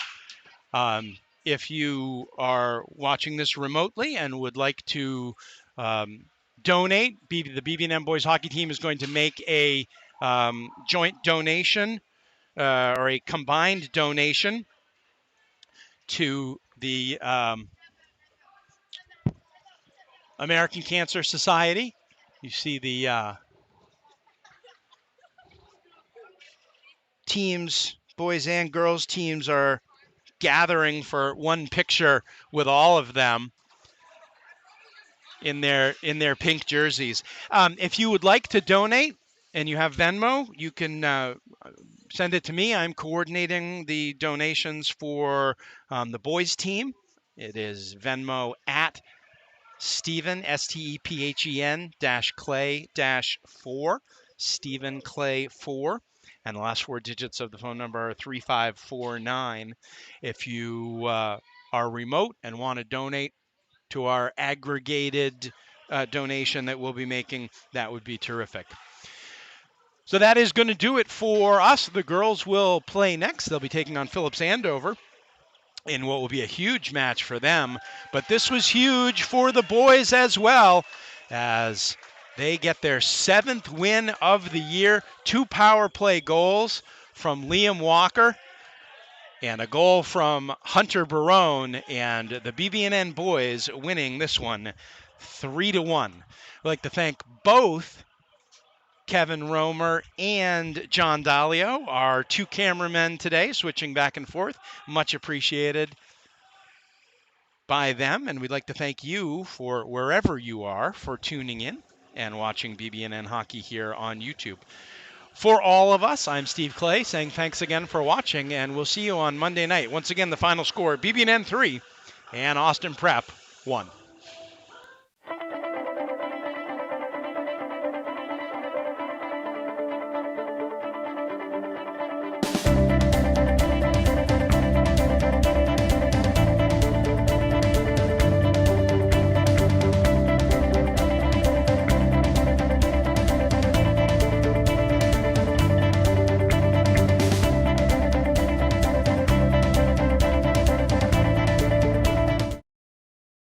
If you are watching this remotely and would like to donate, the BB&M boys hockey team is going to make a joint donation or a combined donation to the American Cancer Society. You see the teams, boys and girls teams, are gathering for one picture with all of them in their pink jerseys. If you would like to donate and you have Venmo, you can send it to me. I'm coordinating the donations for the boys team. It is Venmo at Stephen, Stephen -Clay-4, Stephen Clay 4. And the last 4 digits of the phone number are 3549. If you are remote and want to donate to our aggregated donation that we'll be making, that would be terrific. So that is going to do it for us. The girls will play next. They'll be taking on Phillips Andover in what will be a huge match for them. But this was huge for the boys as well, as they get their 7th win of the year. 2 power play goals from Liam Walker. And a goal from Hunter Barone, and the BB&N boys winning this one 3-1. We'd like to thank both Kevin Romer and John Dalio, our two cameramen today, switching back and forth. Much appreciated by them. And we'd like to thank you for wherever you are for tuning in and watching BB&N Hockey here on YouTube. For all of us, I'm Steve Clay saying thanks again for watching, and we'll see you on Monday night. Once again, the final score, BB&N 3 and Austin Prep 1.